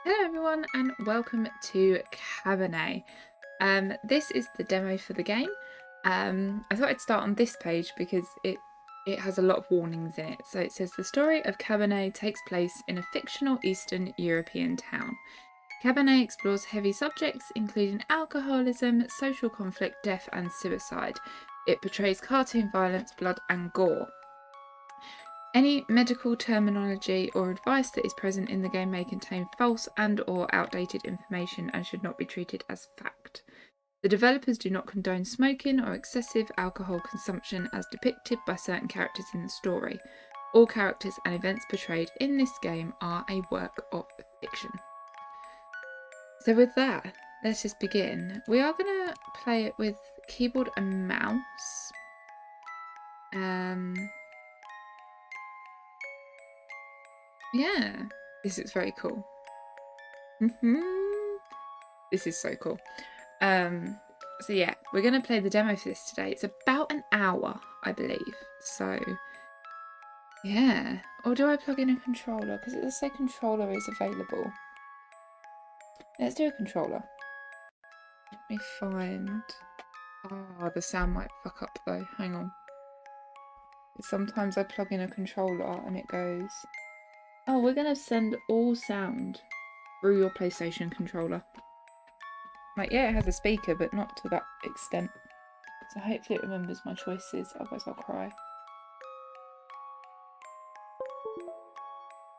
Hello everyone and welcome to Cabernet. This is the demo for the game. I thought I'd start on this page because it has a lot of warnings in it. So it says the story of Cabernet takes place in a fictional Eastern European town. Cabernet explores heavy subjects including alcoholism, social conflict, death and suicide. It portrays cartoon violence, blood and gore. Any medical terminology or advice that is present in the game may contain false and/or outdated information and should not be treated as fact. The developers do not condone smoking or excessive alcohol consumption as depicted by certain characters in the story. All characters and events portrayed in this game are a work of fiction. So with that, let's just begin. We are going to play it with keyboard and mouse. Yeah, this is very cool. This is so cool. So yeah, we're going to play the demo for this today. It's about an hour, I believe. So yeah. Or do I plug in a controller? Because it does say controller is available. Let's do a controller. Let me find... Oh, the sound might fuck up though. Hang on. Sometimes I plug in a controller and it goes... Oh, we're going to send all sound through your PlayStation controller. Like, yeah, it has a speaker, but not to that extent. So hopefully it remembers my choices, otherwise I'll cry.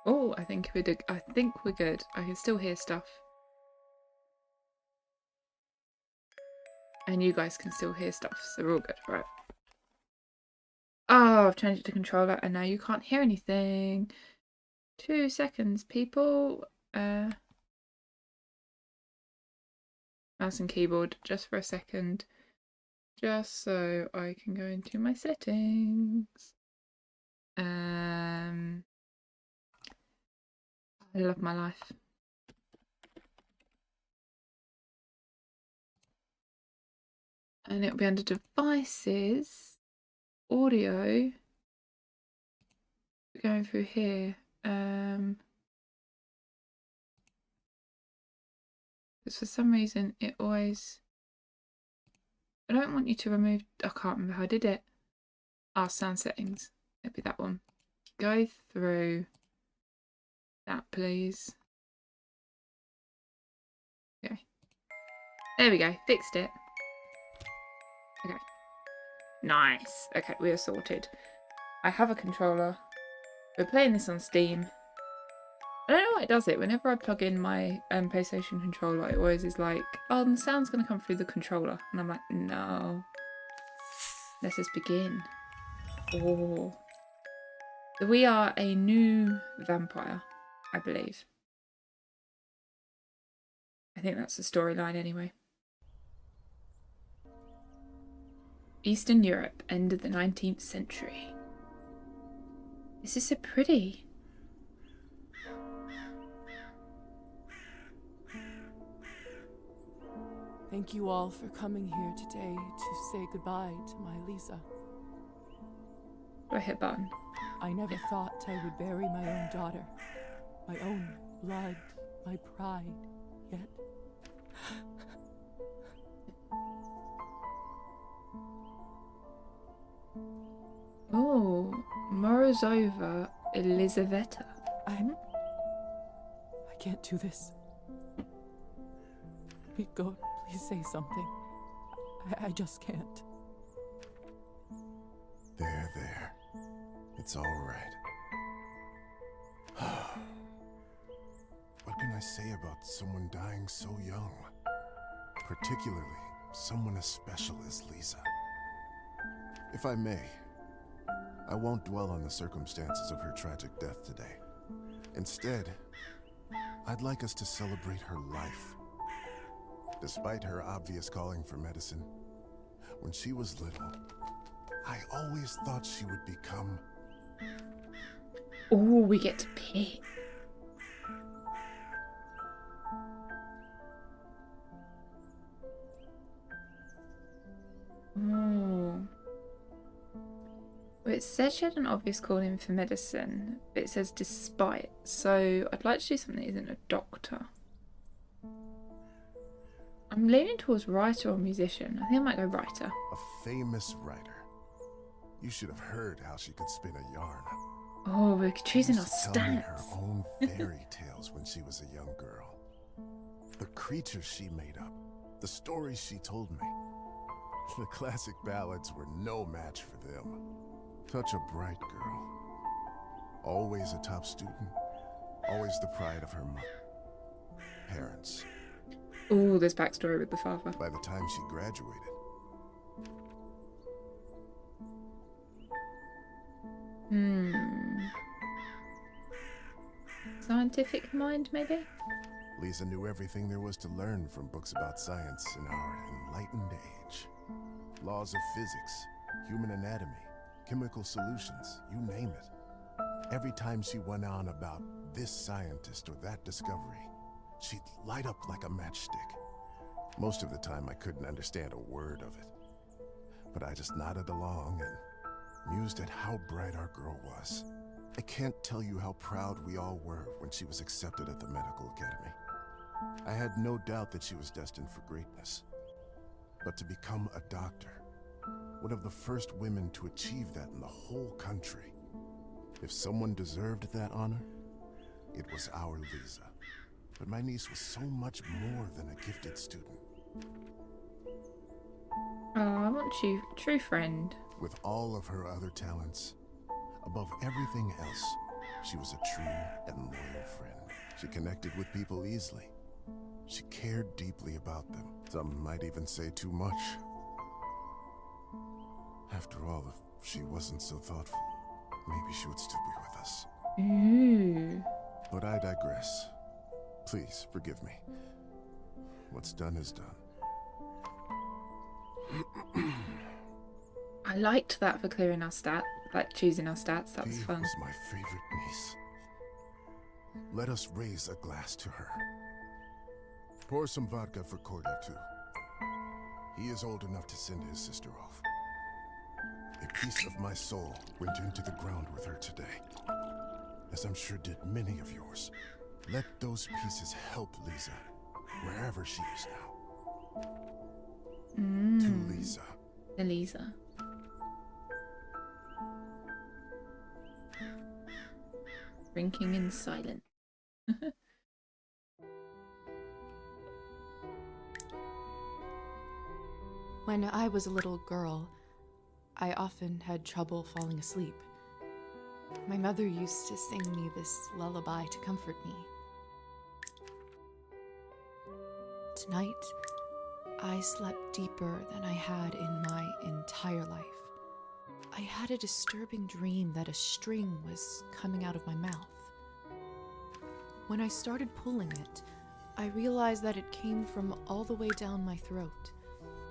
Oh, I think we're good. I can still hear stuff. And you guys can still hear stuff, so we're all good, right? Oh, I've changed it to controller, and now you can't hear anything. 2 seconds, people. Mouse and keyboard, just for a second. Just so I can go into my settings. I love my life. And it'll be under devices, audio, going through here. Because for some reason it always... I don't want you to remove... I can't remember how I did it. Sound settings. It'll be that one. Go through that, please. Okay. There we go. Fixed it. Okay. Nice. Okay, we are sorted. I have a controller. We're playing this on Steam. I don't know why it does it. Whenever I plug in my PlayStation controller, it always is like, oh, the sound's going to come through the controller. And I'm like, no. Let's just begin. Oh. So we are a new vampire, I believe. I think that's the storyline anyway. Eastern Europe, end of the 19th century. This is so pretty. Thank you all for coming here today to say goodbye to my Lisa. Do I hit button? I never thought I would bury my own daughter, my own blood, my pride, yet... Oh, Morozova Elizaveta. I can't do this. Go, please say something. I just can't. There. It's all right. What can I say about someone dying so young? Particularly someone as special as Lisa. If I may, I won't dwell on the circumstances of her tragic death today. Instead, I'd like us to celebrate her life. Despite her obvious calling for medicine, when she was little, I always thought she would become... Oh, we get to pick. Oh. Well, it says she had an obvious calling for medicine, but it says despite. So I'd like to do something that isn't a doctor. I'm leaning towards writer or musician. I think I might go writer. A famous writer. You should have heard how she could spin a yarn. Oh, we're choosing She our used to tell me her stats. own fairy tales when she was a young girl. The creatures she made up, the stories she told me. The classic ballads were no match for them. Such a bright girl. Always a top student. Always the pride of her parents. Oh, there's backstory with the father. By the time she graduated, Scientific mind, maybe? Lisa knew everything there was to learn from books about science in our enlightened age. Laws of physics, human anatomy, chemical solutions, you name it. Every time she went on about this scientist or that discovery, she'd light up like a matchstick. Most of the time I couldn't understand a word of it. But I just nodded along and mused at how bright our girl was. I can't tell you how proud we all were when she was accepted at the medical academy. I had no doubt that she was destined for greatness. But to become a doctor, one of the first women to achieve that in the whole country. If someone deserved that honor, it was our Lisa. But my niece was so much more than a gifted student. Oh, I want you, true friend. With all of her other talents, above everything else, she was a true and loyal friend. She connected with people easily. She cared deeply about them. Some might even say too much. After all, if she wasn't so thoughtful, maybe she would still be with us. Ooh. But I digress. Please, forgive me. What's done is done. I liked that for clearing our stat, like choosing our stats. That was Bea fun. was my favorite niece. Let us raise a glass to her. Pour some vodka for Cordy, too. He is old enough to send his sister off. A piece of my soul went into the ground with her today, as I'm sure did many of yours. Let those pieces help Lisa, wherever she is now. To Lisa. Elisa. Drinking in silence. When I was a little girl, I often had trouble falling asleep. My mother used to sing me this lullaby to comfort me. Tonight, I slept deeper than I had in my entire life. I had a disturbing dream that a string was coming out of my mouth. When I started pulling it, I realized that it came from all the way down my throat,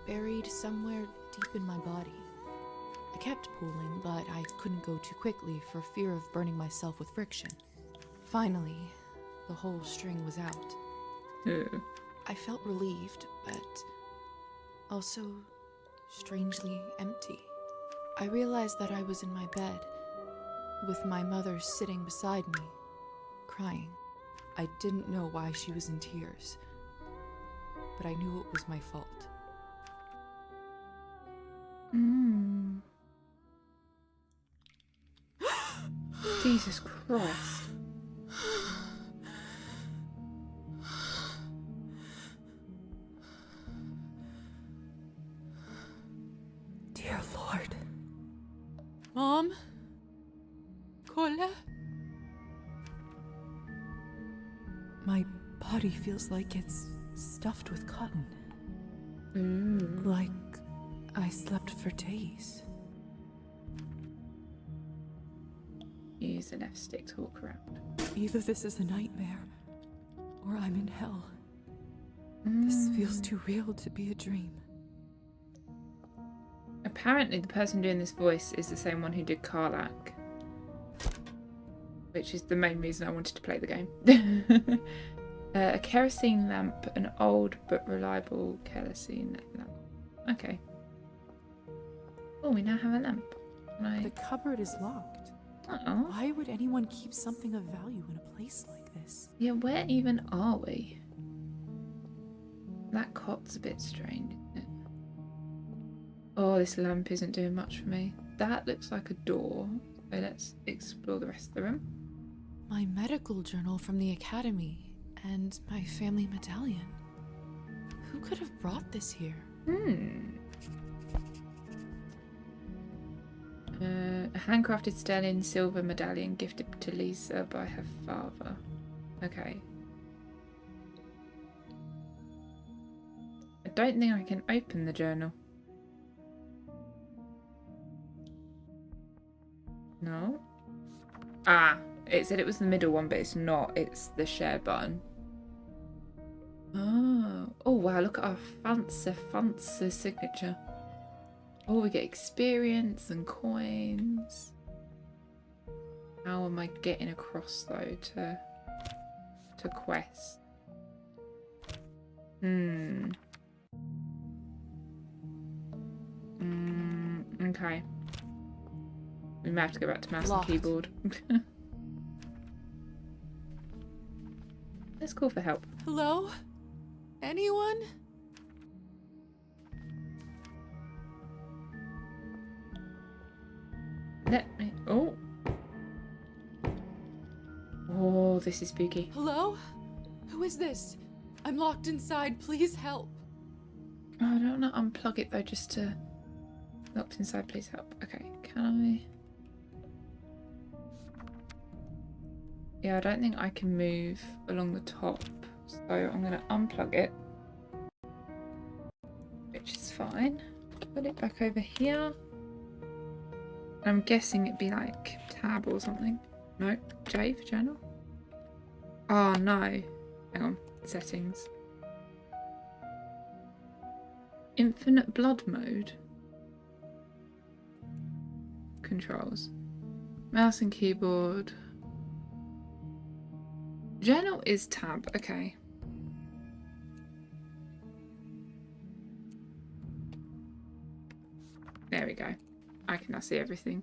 buried somewhere deep in my body. I kept pulling, but I couldn't go too quickly for fear of burning myself with friction. Finally, the whole string was out. I felt relieved, but also strangely empty. I realized that I was in my bed, with my mother sitting beside me, crying. I didn't know why she was in tears, but I knew it was my fault. Jesus Christ. Dear Lord. Mom? Cola? My body feels like it's stuffed with cotton. Like I slept for days. Use the left stick to walk around. Either this is a nightmare, or I'm in hell. This feels too real to be a dream. Apparently the person doing this voice is the same one who did Karlak, which is the main reason I wanted to play the game. A kerosene lamp, an old but reliable kerosene lamp. Okay. Oh, we now have a lamp. The cupboard is locked. Oh. Why would anyone keep something of value in a place like this? Yeah, where even are we? That cot's a bit strange, isn't it? Oh, this lamp isn't doing much for me. That looks like a door. So let's explore the rest of the room. My medical journal from the academy and my family medallion. Who could have brought this here? A handcrafted sterling silver medallion gifted to Lisa by her father. Okay. I don't think I can open the journal. No. Ah, it said it was the middle one, but it's not. It's the share button. Oh wow, look at our fancy signature. Oh, we get experience and coins. How am I getting across though to quest? Okay. We may have to go back to mouse Locked. and keyboard. Let's call for help. Hello? Anyone? Let me. Oh. Oh, this is spooky. Hello? Who is this? I'm locked inside. Please help. Oh, I don't want to unplug it though, just to. Locked inside, please help. Okay, can I? Yeah, I don't think I can move along the top, so I'm going to unplug it, which is fine. Put it back over here. I'm guessing it'd be like tab or something. No, J for journal. Oh no. Hang on, settings. Infinite blood mode. Controls. Mouse and keyboard. Journal is tab, okay. There we go. I can now see everything.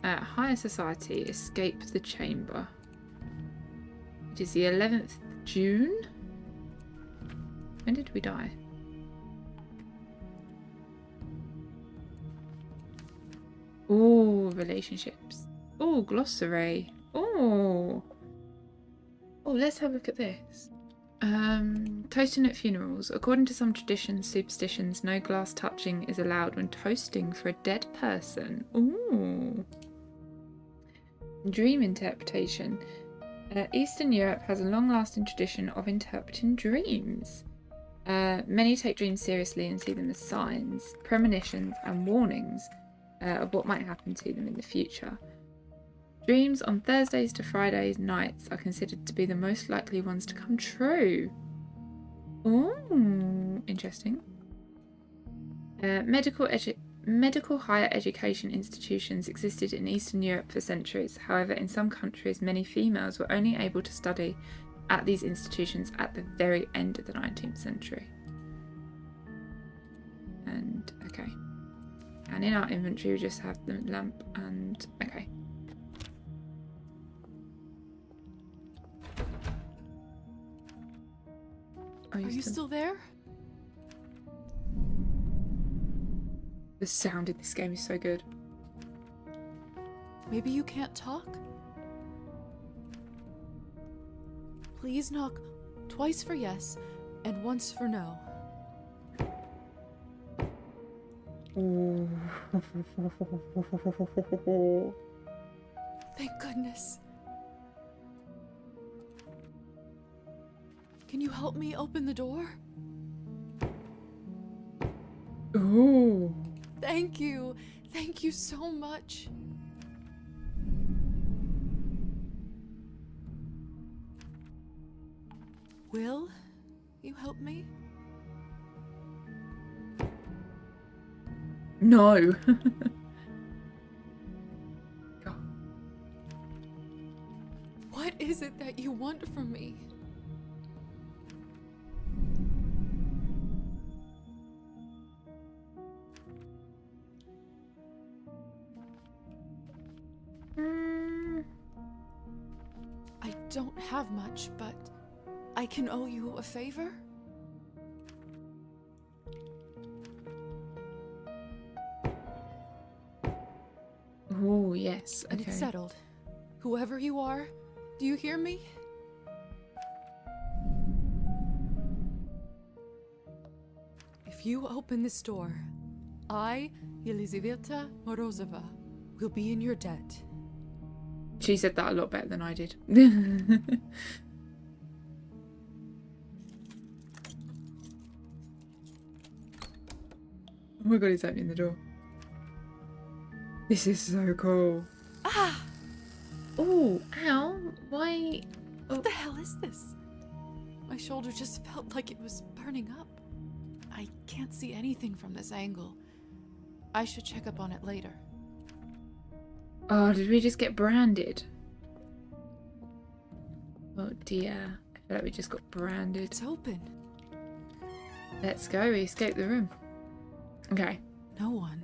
Higher society, escape the chamber. It is the 11th June. When did we die? Oh, relationships. Oh, glossary. Oh, let's have a look at this. Toasting at funerals. According to some traditions, superstitions, no glass touching is allowed when toasting for a dead person. Ooh. Dream interpretation. Eastern Europe has a long-lasting tradition of interpreting dreams. Many take dreams seriously and see them as signs, premonitions, and warnings of what might happen to them in the future. Dreams on Thursdays to Fridays nights are considered to be the most likely ones to come true. Ooh, interesting. Medical higher education institutions existed in Eastern Europe for centuries. However, in some countries, many females were only able to study at these institutions at the very end of the 19th century. And, okay. And in our inventory, we just have the lamp and, okay. Are you still there? The sound in this game is so good. Maybe you can't talk? Please knock twice for yes and once for no. Ooh. Thank goodness. Can you help me open the door? Ooh. Thank you. Thank you so much. Will you help me? No. God. What is it that you want from me? I don't have much, but I can owe you a favor? Oh, yes. And Okay. it's settled. Whoever you are, do you hear me? If you open this door, I, Elizaveta Morozova, will be in your debt. She said that a lot better than I did. Oh my god, he's opening the door. This is so cool. Ah! Oh, ow. Why? Oh. What the hell is this? My shoulder just felt like it was burning up. I can't see anything from this angle. I should check up on it later. Oh, did we just get branded? Oh dear. I feel like we just got branded. It's open. Let's go. We escaped the room. Okay. No one.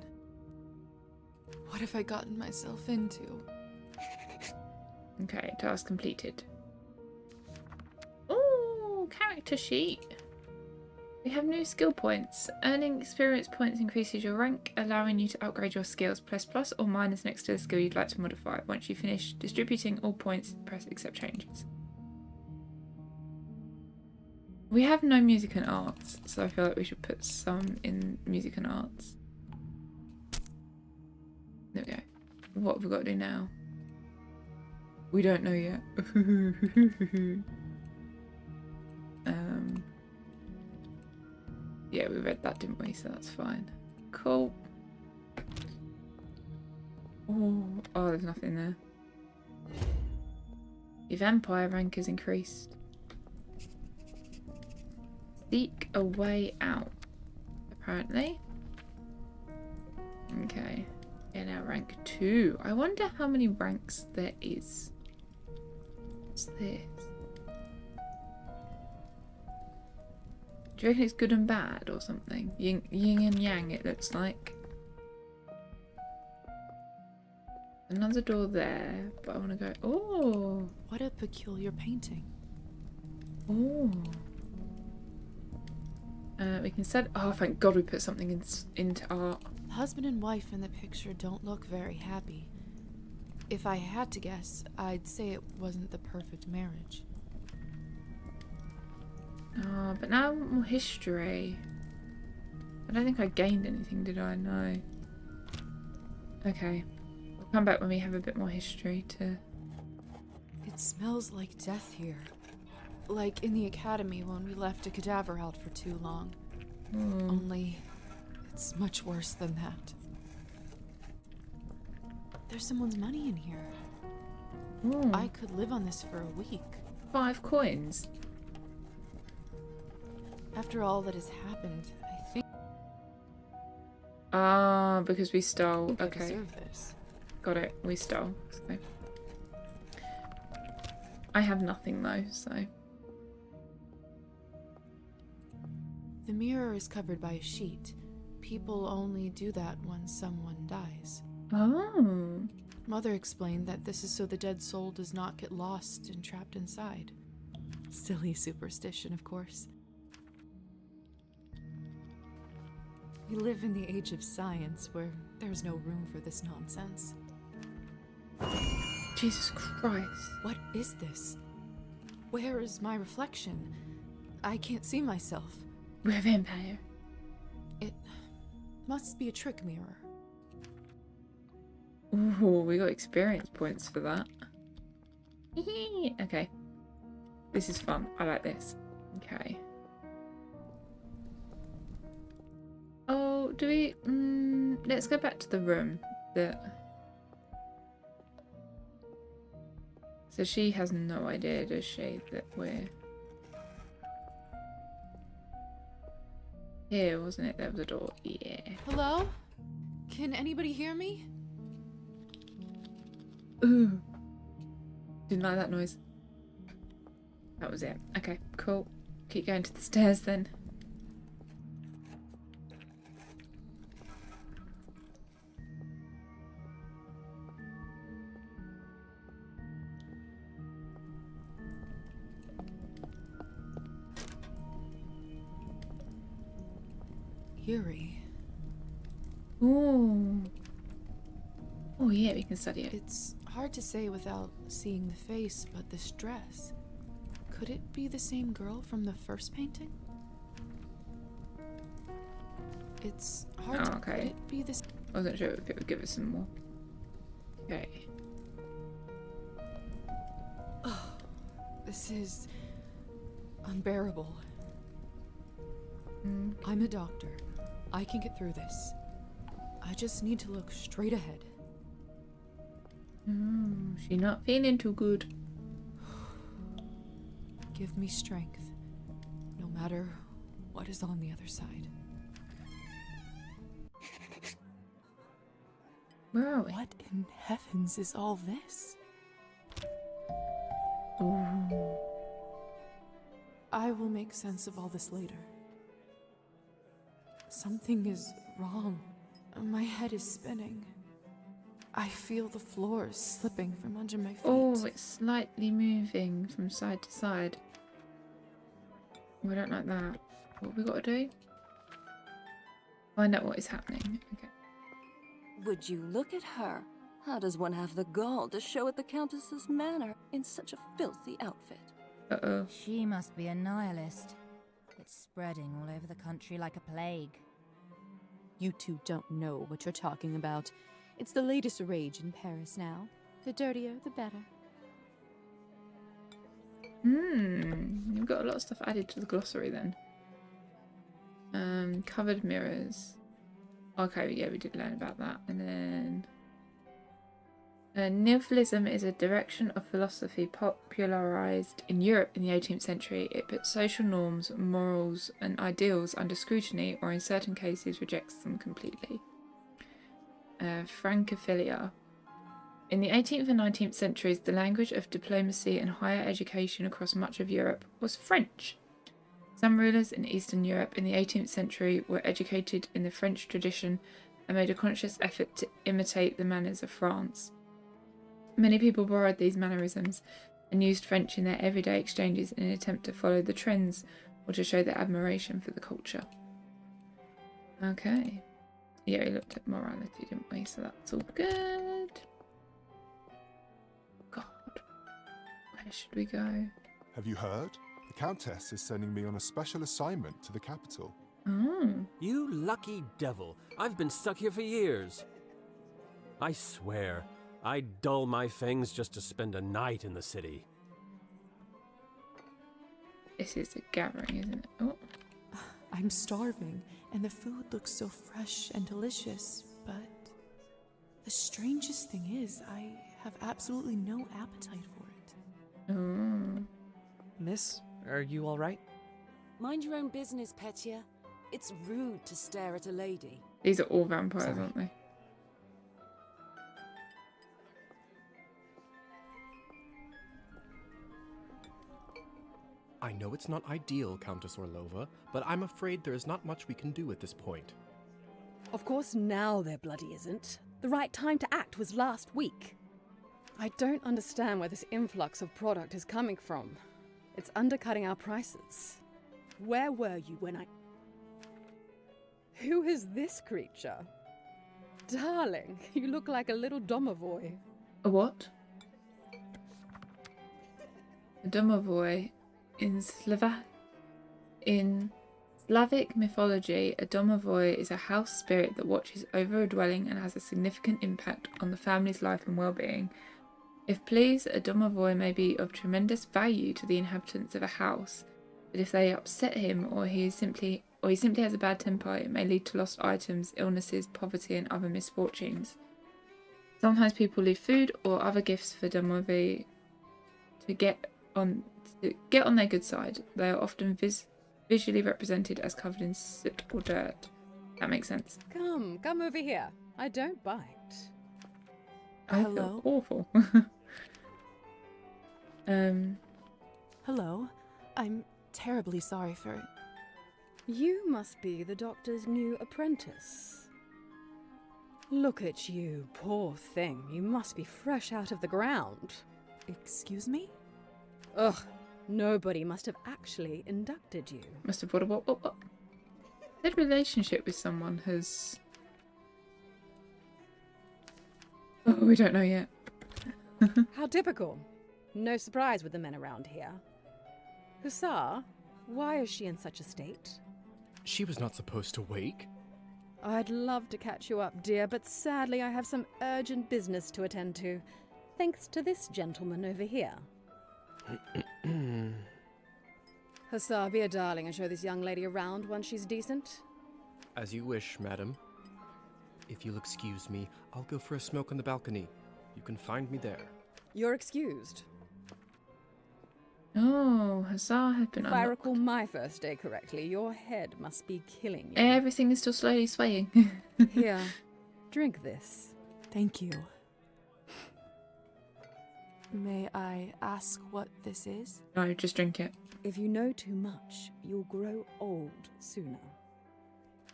What have I gotten myself into? Okay, task completed. Oh, character sheet. We have new skill points. Earning experience points increases your rank, allowing you to upgrade your skills. Plus plus or minus next to the skill you'd like to modify. Once you finish distributing all points, press accept changes. We have no music and arts, so I feel like we should put some in music and arts. There we go. What have we got to do now? We don't know yet. Yeah, we read that, didn't we? So that's fine. Cool. Oh, there's nothing there. Your vampire rank is increased. Seek a way out. Apparently. Okay. Yeah, now rank 2. I wonder how many ranks there is. What's this? Do you reckon it's good and bad or something? Yin and yang, it looks like. Another door there, but I want to go. Oh! What a peculiar painting. Oh! We can set. Oh, thank God we put something into art. The husband and wife in the picture don't look very happy. If I had to guess, I'd say it wasn't the perfect marriage. Oh, but now I want more history. I don't think I gained anything, did I? No. Okay. We'll come back when we have a bit more history to... It smells like death here. Like in the academy when we left a cadaver out for too long. Only, it's much worse than that. There's someone's money in here. Ooh. I could live on this for a week. 5 coins. After all that has happened, I think Ah, because we stole. I Okay. deserve this. Got it. We stole. So. I have nothing though, so. The mirror is covered by a sheet. People only do that when someone dies. Oh. Mother explained that this is so the dead soul does not get lost and trapped inside. Silly superstition, of course. We live in the age of science where there's no room for this nonsense. Jesus Christ. What is this? Where is my reflection? I can't see myself. We're a vampire. It must be a trick mirror. Ooh, we got experience points for that. Okay. This is fun. I like this. Okay. Oh, do we... let's go back to the room. So she has no idea, does she, that we're... Here, wasn't it? There was a door. Yeah. Hello? Can anybody hear me? Ooh. Didn't like that noise. That was it. Okay, cool. Keep going to the stairs then. Eerie. Ooh. Oh yeah, we can study it. It's hard to say without seeing the face, but this dress. Could it be the same girl from the first painting? It's hard to... Okay. Could it be this... I wasn't sure if it would give us some more. Okay. Oh, this is... unbearable. I'm a doctor. I can get through this. I just need to look straight ahead. She's not feeling too good. Give me strength, no matter what is on the other side. Where are we? What in heavens is all this? Ooh. I will make sense of all this later. Something is wrong. My head is spinning. I feel the floor slipping from under my feet. Oh, it's slightly moving from side to side. We don't like that. What have we got to do? Find out what is happening. Okay. Would you look at her? How does one have the gall to show at the Countess's manor in such a filthy outfit? Uh-oh. She must be a nihilist. It's spreading all over the country like a plague. You two don't know what you're talking about. It's the latest rage in Paris now. The dirtier, the better. You've got a lot of stuff added to the glossary then. Covered mirrors. Okay, yeah, we did learn about that. And then... Nihilism is a direction of philosophy popularized in Europe in the 18th century. It puts social norms, morals, and ideals under scrutiny, or in certain cases rejects them completely. Francophilia. In the 18th and 19th centuries, the language of diplomacy and higher education across much of Europe was French. Some rulers in Eastern Europe in the 18th century were educated in the French tradition and made a conscious effort to imitate the manners of France. Many people borrowed these mannerisms and used French in their everyday exchanges in an attempt to follow the trends or to show their admiration for the culture. Okay. Yeah, we looked at morality, didn't we? So that's all good. God. Where should we go? Have you heard? The Countess is sending me on a special assignment to the capital. Oh. You lucky devil. I've been stuck here for years. I swear, I'd dull my fangs just to spend a night in the city. This is a gathering, isn't it? Oh. I'm starving, and the food looks so fresh and delicious, but the strangest thing is I have absolutely no appetite for it. Oh. Miss, are you all right? Mind your own business, Petya. It's rude to stare at a lady. These are all vampires, Sorry. aren't they? I know it's not ideal, Countess Orlova, but I'm afraid there is not much we can do at this point. Of course now there bloody isn't. The right time to act was last week. I don't understand where this influx of product is coming from. It's undercutting our prices. Where were you when I... Who is this creature? Darling, you look like a little domovoi. A what? A domovoi. In Slavic mythology, a domovoi is a house spirit that watches over a dwelling and has a significant impact on the family's life and well-being. If pleased, a domovoi may be of tremendous value to the inhabitants of a house, but if they upset him or he simply has a bad temper, it may lead to lost items, illnesses, poverty, and other misfortunes. Sometimes people leave food or other gifts for domovoi to get on their good side. They are often visually represented as covered in soot or dirt. That makes sense. Come over here. I don't bite. I Hello? feel awful. Hello? I'm terribly sorry for it. You must be the doctor's new apprentice. Look at you, poor thing. You must be fresh out of the ground. Excuse me? Ugh, nobody must have actually inducted you. Must have what? Said relationship with someone has Oh, we don't know yet. How typical. No surprise with the men around here. Hussar, why is she in such a state? She was not supposed to wake. I'd love to catch you up, dear, but sadly I have some urgent business to attend to, thanks to this gentleman over here. Hussar, be a darling and show this young lady around once she's decent. As you wish, madam. If you'll excuse me, I'll go for a smoke on the balcony. You can find me there. You're excused. Oh, Hussar has been If I unlocked. recall my first day correctly, your head must be killing you. Everything is still slowly swaying. Here, drink this. Thank you. May I ask what this is? No, just drink it. If you know too much, you'll grow old sooner.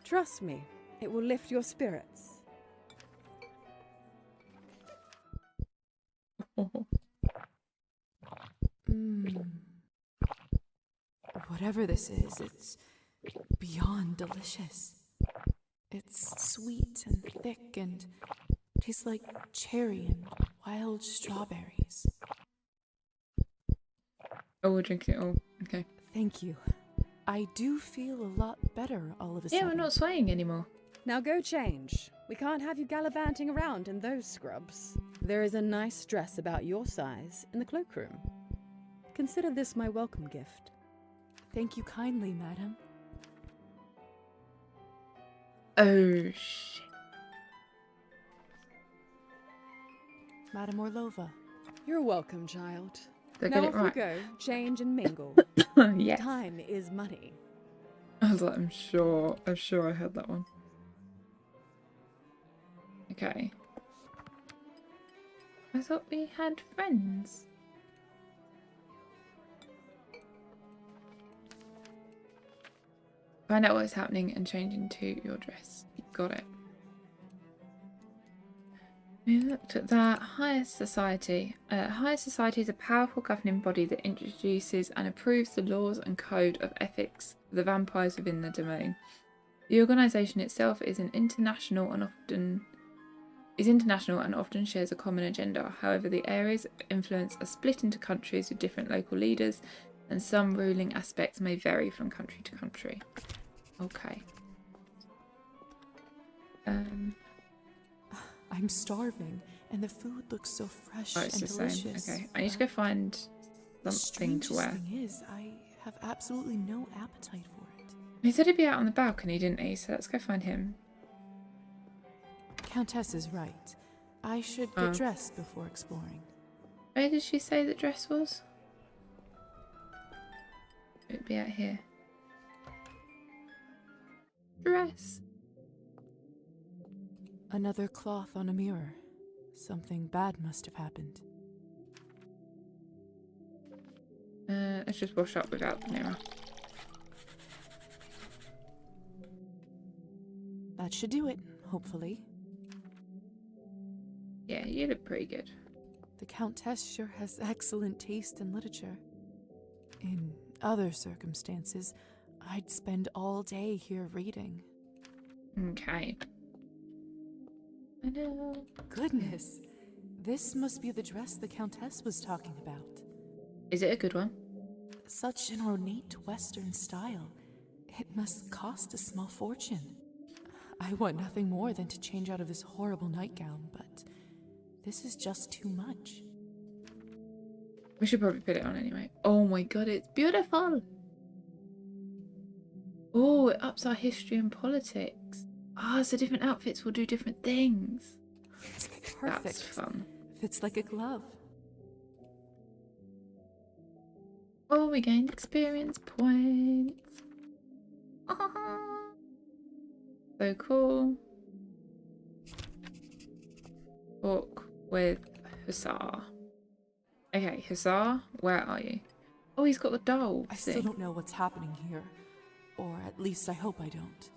Trust me, it will lift your spirits. Whatever this is, it's beyond delicious. It's sweet and thick and tastes like cherry and wild strawberries. Oh, we're drinking it all. Okay. Thank you. I do feel a lot better all of a sudden. Yeah, we're not swaying anymore. Now go change. We can't have you gallivanting around in those scrubs. There is a nice dress about your size in the cloakroom. Consider this my welcome gift. Thank you kindly, madam. Oh, shit. Madam Orlova. You're welcome, child. Did I Now get off it right? you go, change and mingle. Yes. Time is money. I was like, I'm sure I heard that one. Okay. I thought we had friends. Find out what's happening and change into your dress. Got it. We looked at that. Higher society. Higher society is a powerful governing body that introduces and approves the laws and code of ethics for the vampires within the domain. The organisation itself is international and often shares a common agenda. However, the areas of influence are split into countries with different local leaders, and some ruling aspects may vary from country to country. Okay. I'm starving, and the food looks so fresh Oh, and it's the delicious. same. Okay, I need to go find something to wear. The strangest thing is, I have absolutely no appetite for it. He said he'd be out on the balcony, didn't he? So let's go find him. Countess is right. I should Oh. get dressed before exploring. Where did she say the dress was? It'd be out here. Dress. Another cloth on a mirror. Something bad must have happened. Let's just wash up without the mirror. That should do it, hopefully. Yeah, you look pretty good. The Countess sure has excellent taste in literature. In other circumstances, I'd spend all day here reading. Okay. I know. Goodness, this must be the dress the Countess was talking about. Is it a good one? Such an ornate Western style. It must cost a small fortune. I want nothing more than to change out of this horrible nightgown, but this is just too much. We should probably put it on anyway. Oh my god, it's beautiful! Oh, it ups our history and politics. Ah, so different outfits will do different things. It's perfect. That's fun. Fits like a glove. Oh, we gained experience points. So cool. Talk with Hussar. Okay, Hussar, where are you? Oh, he's got the doll I thing. still don't know what's happening here. Or at least I hope I don't.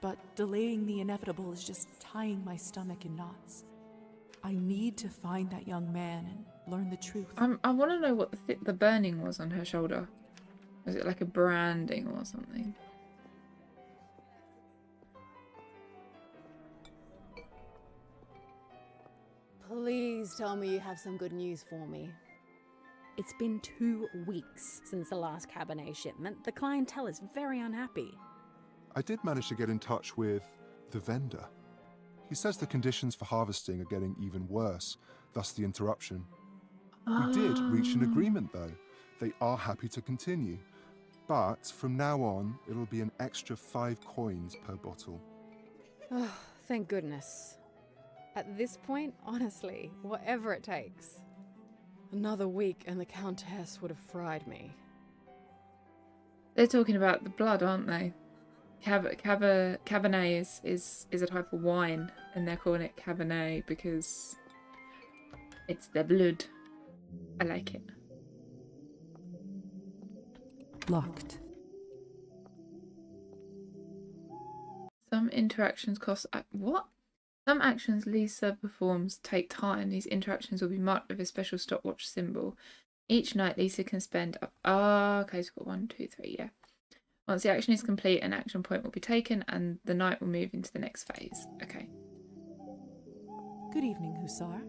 But delaying the inevitable is just tying my stomach in knots. I need to find that young man and learn the truth. I want to know what the burning was on her shoulder. Was it like a branding or something? Please tell me you have some good news for me. It's been 2 weeks since the last Cabernet shipment. The clientele is very unhappy. I did manage to get in touch with the vendor. He says the conditions for harvesting are getting even worse, thus the interruption. We did reach an agreement though. They are happy to continue. But from now on, it'll be an extra 5 coins per bottle. Oh, thank goodness. At this point, honestly, whatever it takes. Another week and the Countess would have fried me. They're talking about the blood, aren't they? Cabernet is a type of wine, and they're calling it Cabernet because it's their blood. I like it. Locked. Some interactions cost... what? Some actions Lisa performs take time. These interactions will be marked with a special stopwatch symbol. Each night, Lisa can spend up... okay, so we've got 1, 2, 3, yeah. Once the action is complete, an action point will be taken, and the night will move into the next phase. Okay. Good evening, Hussar.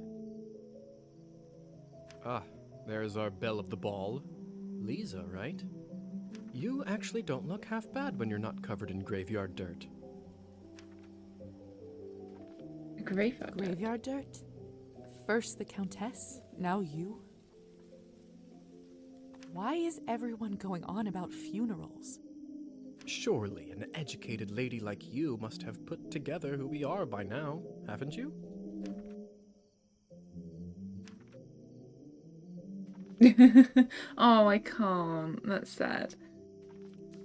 Ah, there's our belle of the ball. Lisa, right? You actually don't look half bad when you're not covered in graveyard dirt. Graveyard dirt? First the Countess, now you? Why is everyone going on about funerals? Surely an educated lady like you must have put together who we are by now, haven't you? Oh, I can't. That's sad.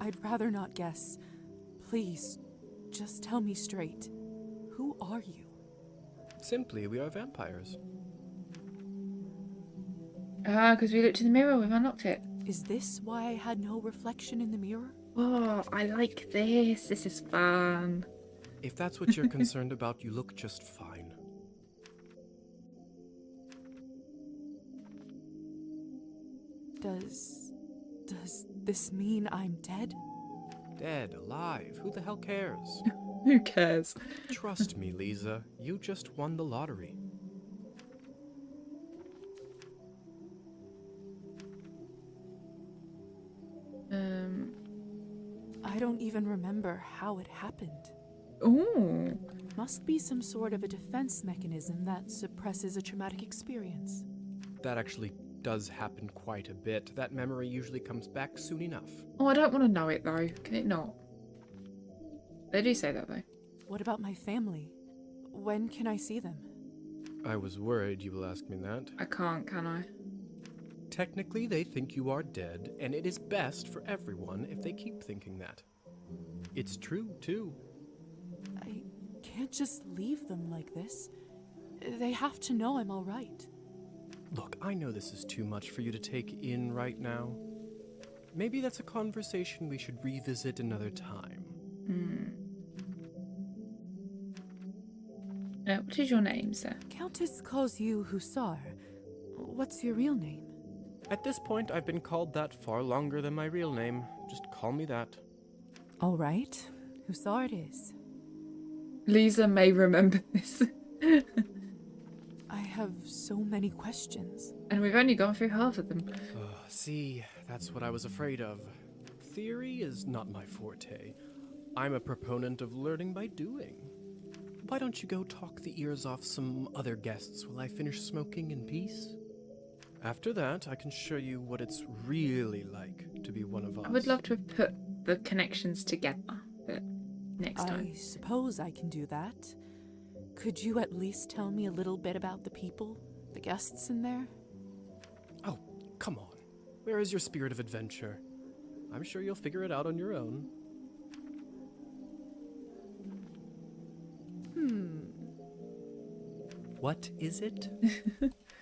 I'd rather not guess. Please, just tell me straight. Who are you? Simply, we are vampires. Because we looked in the mirror, we've unlocked it. Is this why I had no reflection in the mirror? Oh, I like this. This is fun. If that's what you're concerned about, you look just fine. Does this mean I'm dead? Dead, alive, who the hell cares? Who cares? Trust me, Lisa, you just won the lottery. I don't even remember how it happened. Ooh. Must be some sort of a defense mechanism that suppresses a traumatic experience. That actually does happen quite a bit. That memory usually comes back soon enough. Oh, I don't want to know it though. Can it not? They do say that though. What about my family? When can I see them? I was worried you will ask me that. I can't, can I? Technically, they think you are dead, and it is best for everyone if they keep thinking that. It's true, too. I can't just leave them like this. They have to know I'm all right. Look, I know this is too much for you to take in right now. Maybe that's a conversation we should revisit another time. What is your name, sir? Countess calls you Hussar. What's your real name? At this point, I've been called that far longer than my real name. Just call me that. All right. Hussar it is. Lisa may remember this. I have so many questions. And we've only gone through half of them. See, that's what I was afraid of. Theory is not my forte. I'm a proponent of learning by doing. Why don't you go talk the ears off some other guests while I finish smoking in peace? After that, I can show you what it's really like to be one of us. I would love to have put the connections together, but next time. I suppose I can do that. Could you at least tell me a little bit about the people, the guests in there? Oh, come on. Where is your spirit of adventure? I'm sure you'll figure it out on your own. What is it?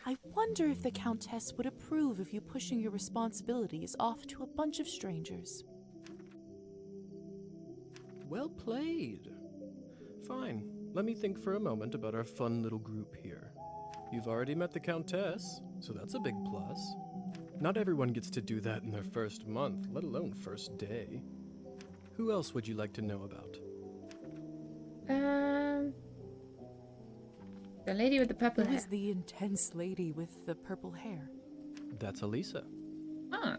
I wonder if the Countess would approve of you pushing your responsibilities off to a bunch of strangers. Well played. Fine. Let me think for a moment about our fun little group here. You've already met the Countess, so that's a big plus. Not everyone gets to do that in their first month, let alone first day. Who else would you like to know about? The lady with the purple Who hair. is the intense lady with the purple hair? That's Elisa. Oh.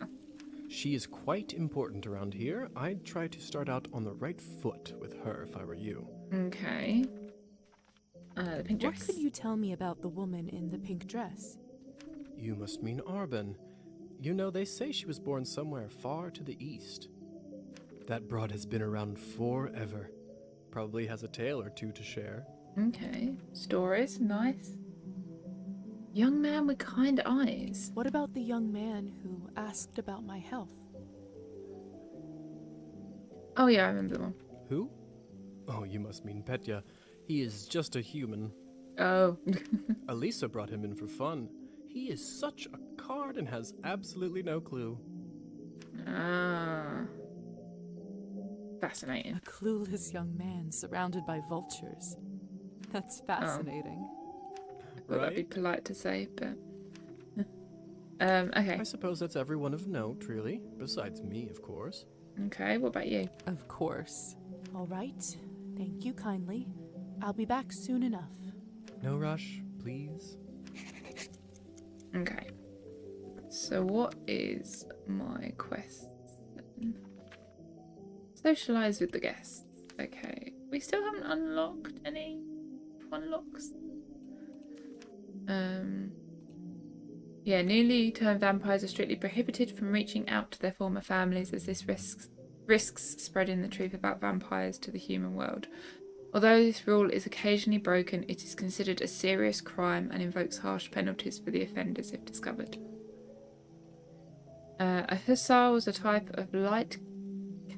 She is quite important around here. I'd try to start out on the right foot with her if I were you. Okay. The pink What dress. could you tell me about the woman in the pink dress? You must mean Arbin. You know, they say she was born somewhere far to the east. That broad has been around forever. Probably has a tale or two to share. Okay. Stories. Nice. Young man with kind eyes. What about the young man who asked about my health? Oh yeah, I remember the one. Who? Oh, you must mean Petya. He is just a human. Oh. Elisa brought him in for fun. He is such a card and has absolutely no clue. Ah. Fascinating. A clueless young man surrounded by vultures. That's fascinating. Well, that'd be Right? polite to say, but. Okay. I suppose that's everyone of note, really. Besides me, of course. Okay, what about you? Of course. All right. Thank you kindly. I'll be back soon enough. No rush, please. Okay. So what is my quest then? Socialise with the guests. Okay. We still haven't unlocked any unlocks. Yeah, newly turned vampires are strictly prohibited from reaching out to their former families, as this risks spreading the truth about vampires to the human world. Although this rule is occasionally broken, it is considered a serious crime and invokes harsh penalties for the offenders if discovered. A hussar was a type of light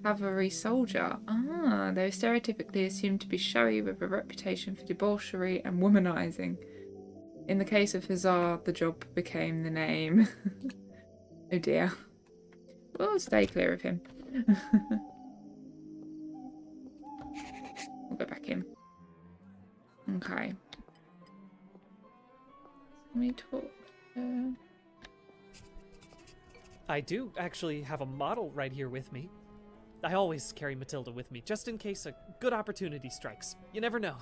cavalry soldier. Ah, they were stereotypically assumed to be showy with a reputation for debauchery and womanizing. In the case of hussar, the job became the name. Oh dear. We'll stay clear of him. We'll go back in. Okay. Let me talk. I do actually have a model right here with me. I always carry Matilda with me, just in case a good opportunity strikes. You never know.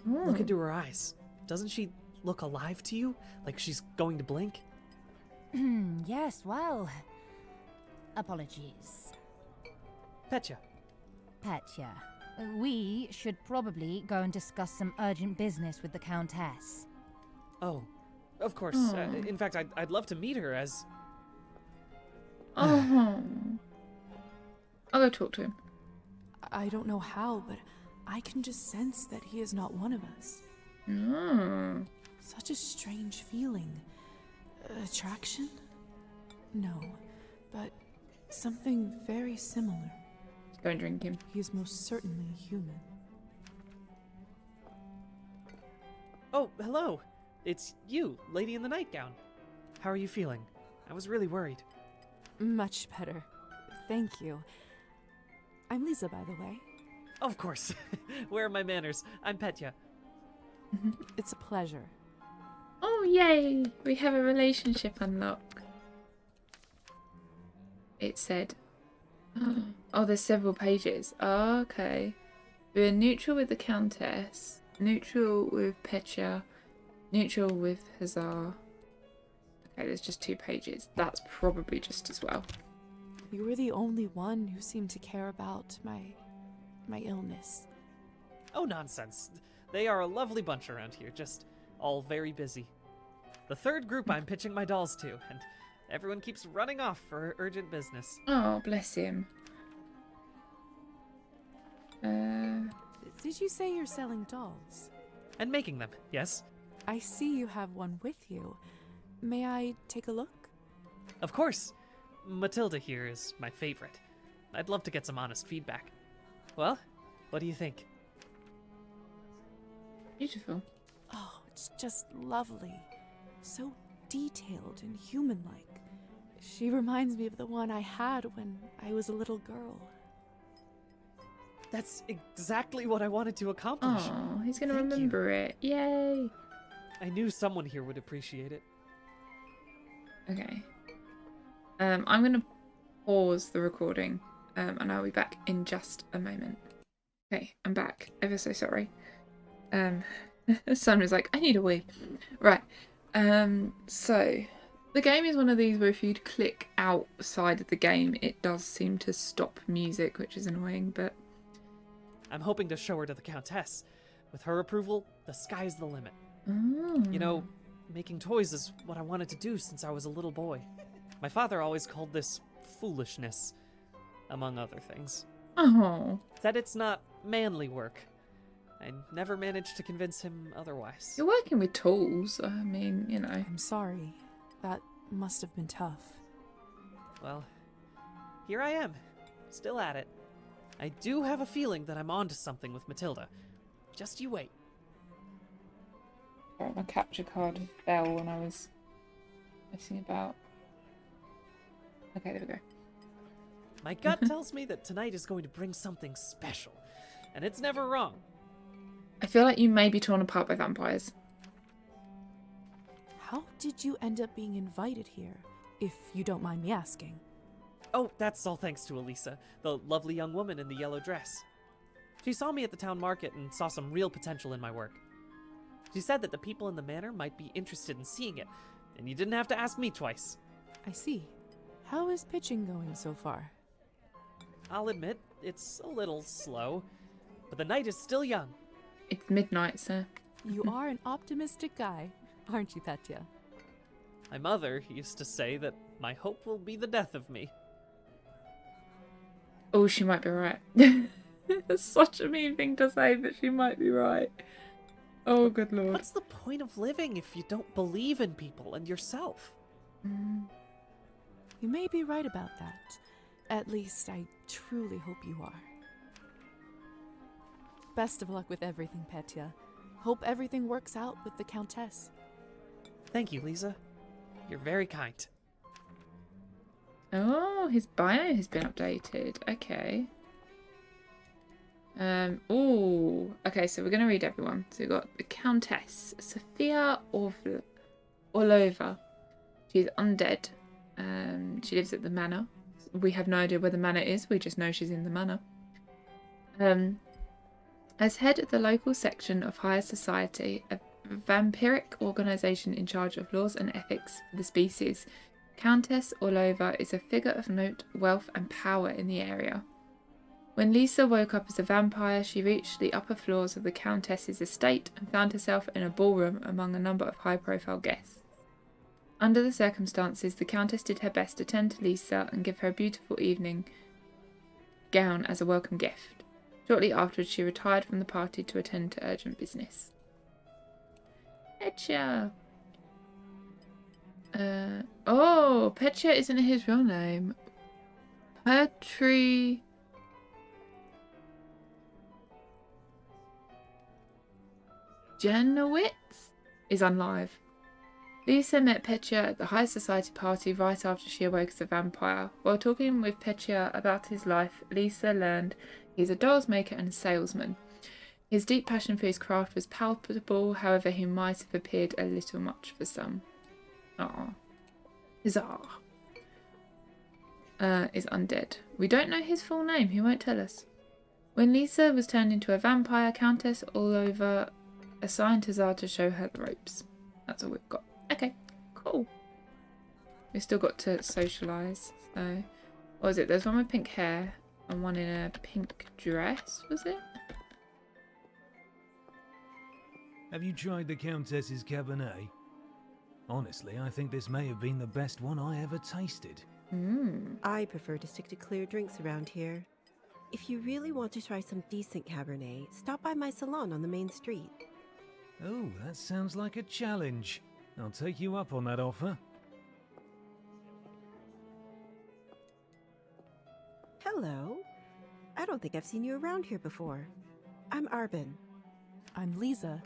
Look into her eyes. Doesn't she look alive to you? Like she's going to blink? Yes, well. Apologies. Petya. Petya, we should probably go and discuss some urgent business with the Countess. Oh, of course. In fact, I'd love to meet her as... Oh. I'll go talk to him. I don't know how, but I can just sense that he is not one of us. Oh. Such a strange feeling. Attraction? No, but something very similar. Go and drink him. He is most certainly human. Oh, hello. It's you, lady in the nightgown. How are you feeling? I was really worried. Much better. Thank you. I'm Lisa, by the way. Of course. Where are my manners? I'm Petya. It's a pleasure. Oh, yay! We have a relationship unlock. It said. Oh, there's several pages. Oh, okay. We're neutral with the Countess, neutral with Petya, neutral with Hussar. Okay, there's just 2 pages. That's probably just as well. You were the only one who seemed to care about my illness. Oh, nonsense. They are a lovely bunch around here, just all very busy. The third group I'm pitching my dolls to, and everyone keeps running off for urgent business. Oh, bless him. Did you say you're selling dolls? And making them, yes? I see you have one with you. May I take a look? Of course. Matilda here is my favorite. I'd love to get some honest feedback. Well, what do you think? Beautiful. Oh, it's just lovely. So detailed and human-like. She reminds me of the one I had when I was a little girl. That's exactly what I wanted to accomplish. Oh, he's gonna Thank you. remember it. Yay! I knew someone here would appreciate it. Okay. I'm gonna pause the recording, and I'll be back in just a moment. Okay, I'm back. Ever so sorry. Son was like, I need a wee. Right. So the game is one of these where if you'd click outside of the game, it does seem to stop music, which is annoying, but... I'm hoping to show her to the Countess. With her approval, the sky's the limit. Oh. You know, making toys is what I wanted to do since I was a little boy. My father always called this foolishness, among other things. Oh. Said it's not manly work. I never managed to convince him otherwise. You're working with tools. I mean, you know. I'm sorry. That must have been tough. Well, here I am, still at it. I do have a feeling that I'm onto something with Matilda. Just you wait. Right, my capture card fell when I was messing about. Okay, there we go. My gut tells me that tonight is going to bring something special, and it's never wrong. I feel like you may be torn apart by vampires. How did you end up being invited here, if you don't mind me asking? Oh, that's all thanks to Elisa, the lovely young woman in the yellow dress. She saw me at the town market and saw some real potential in my work. She said that the people in the manor might be interested in seeing it, and you didn't have to ask me twice. I see. How is pitching going so far? I'll admit, it's a little slow, but the night is still young. It's midnight, sir. You are an optimistic guy, aren't you, Petya? My mother used to say that my hope will be the death of me. Oh, she might be right. That's such a mean thing to say, but she might be right. Oh, good lord. What's the point of living if you don't believe in people and yourself? You may be right about that. At least I truly hope you are. Best of luck with everything, Petya. Hope everything works out with the Countess. Thank you, Lisa. You're very kind. Oh, his bio has been updated. Okay. Oh, okay, so we're going to read everyone. So we've got the Countess, Sophia Orlova. She's undead. She lives at the manor. We have no idea where the manor is. We just know she's in the manor. As head of the local section of Higher Society, a vampiric organisation in charge of laws and ethics for the species, Countess Orlova is a figure of note, wealth and power in the area. When Lisa woke up as a vampire, she reached the upper floors of the Countess's estate and found herself in a ballroom among a number of high-profile guests. Under the circumstances, the Countess did her best to tend to Lisa and give her a beautiful evening gown as a welcome gift. Shortly afterwards, she retired from the party to attend to urgent business. Petya! Petya isn't his real name. Petri... Janowitz is unlive. Lisa met Petya at the High Society party right after she awoke as a vampire. While talking with Petya about his life, Lisa learned he's a dolls maker and a salesman. His deep passion for his craft was palpable, however he might have appeared a little much for some. Bizarre. Is undead. We don't know his full name, he won't tell us. When Lisa was turned into a vampire, Countess Orlova assigned Tazar to show her the ropes. That's all we've got. Okay, cool. We've still got to socialise. So, what was it? There's one with pink hair and one in a pink dress, was it? Have you tried the Countess's Cabernet? Honestly, I think this may have been the best one I ever tasted. I prefer to stick to clear drinks around here. If you really want to try some decent Cabernet, stop by my salon on the main street. Oh, that sounds like a challenge. I'll take you up on that offer. Hello. I don't think I've seen you around here before. I'm Arbin. I'm Lisa.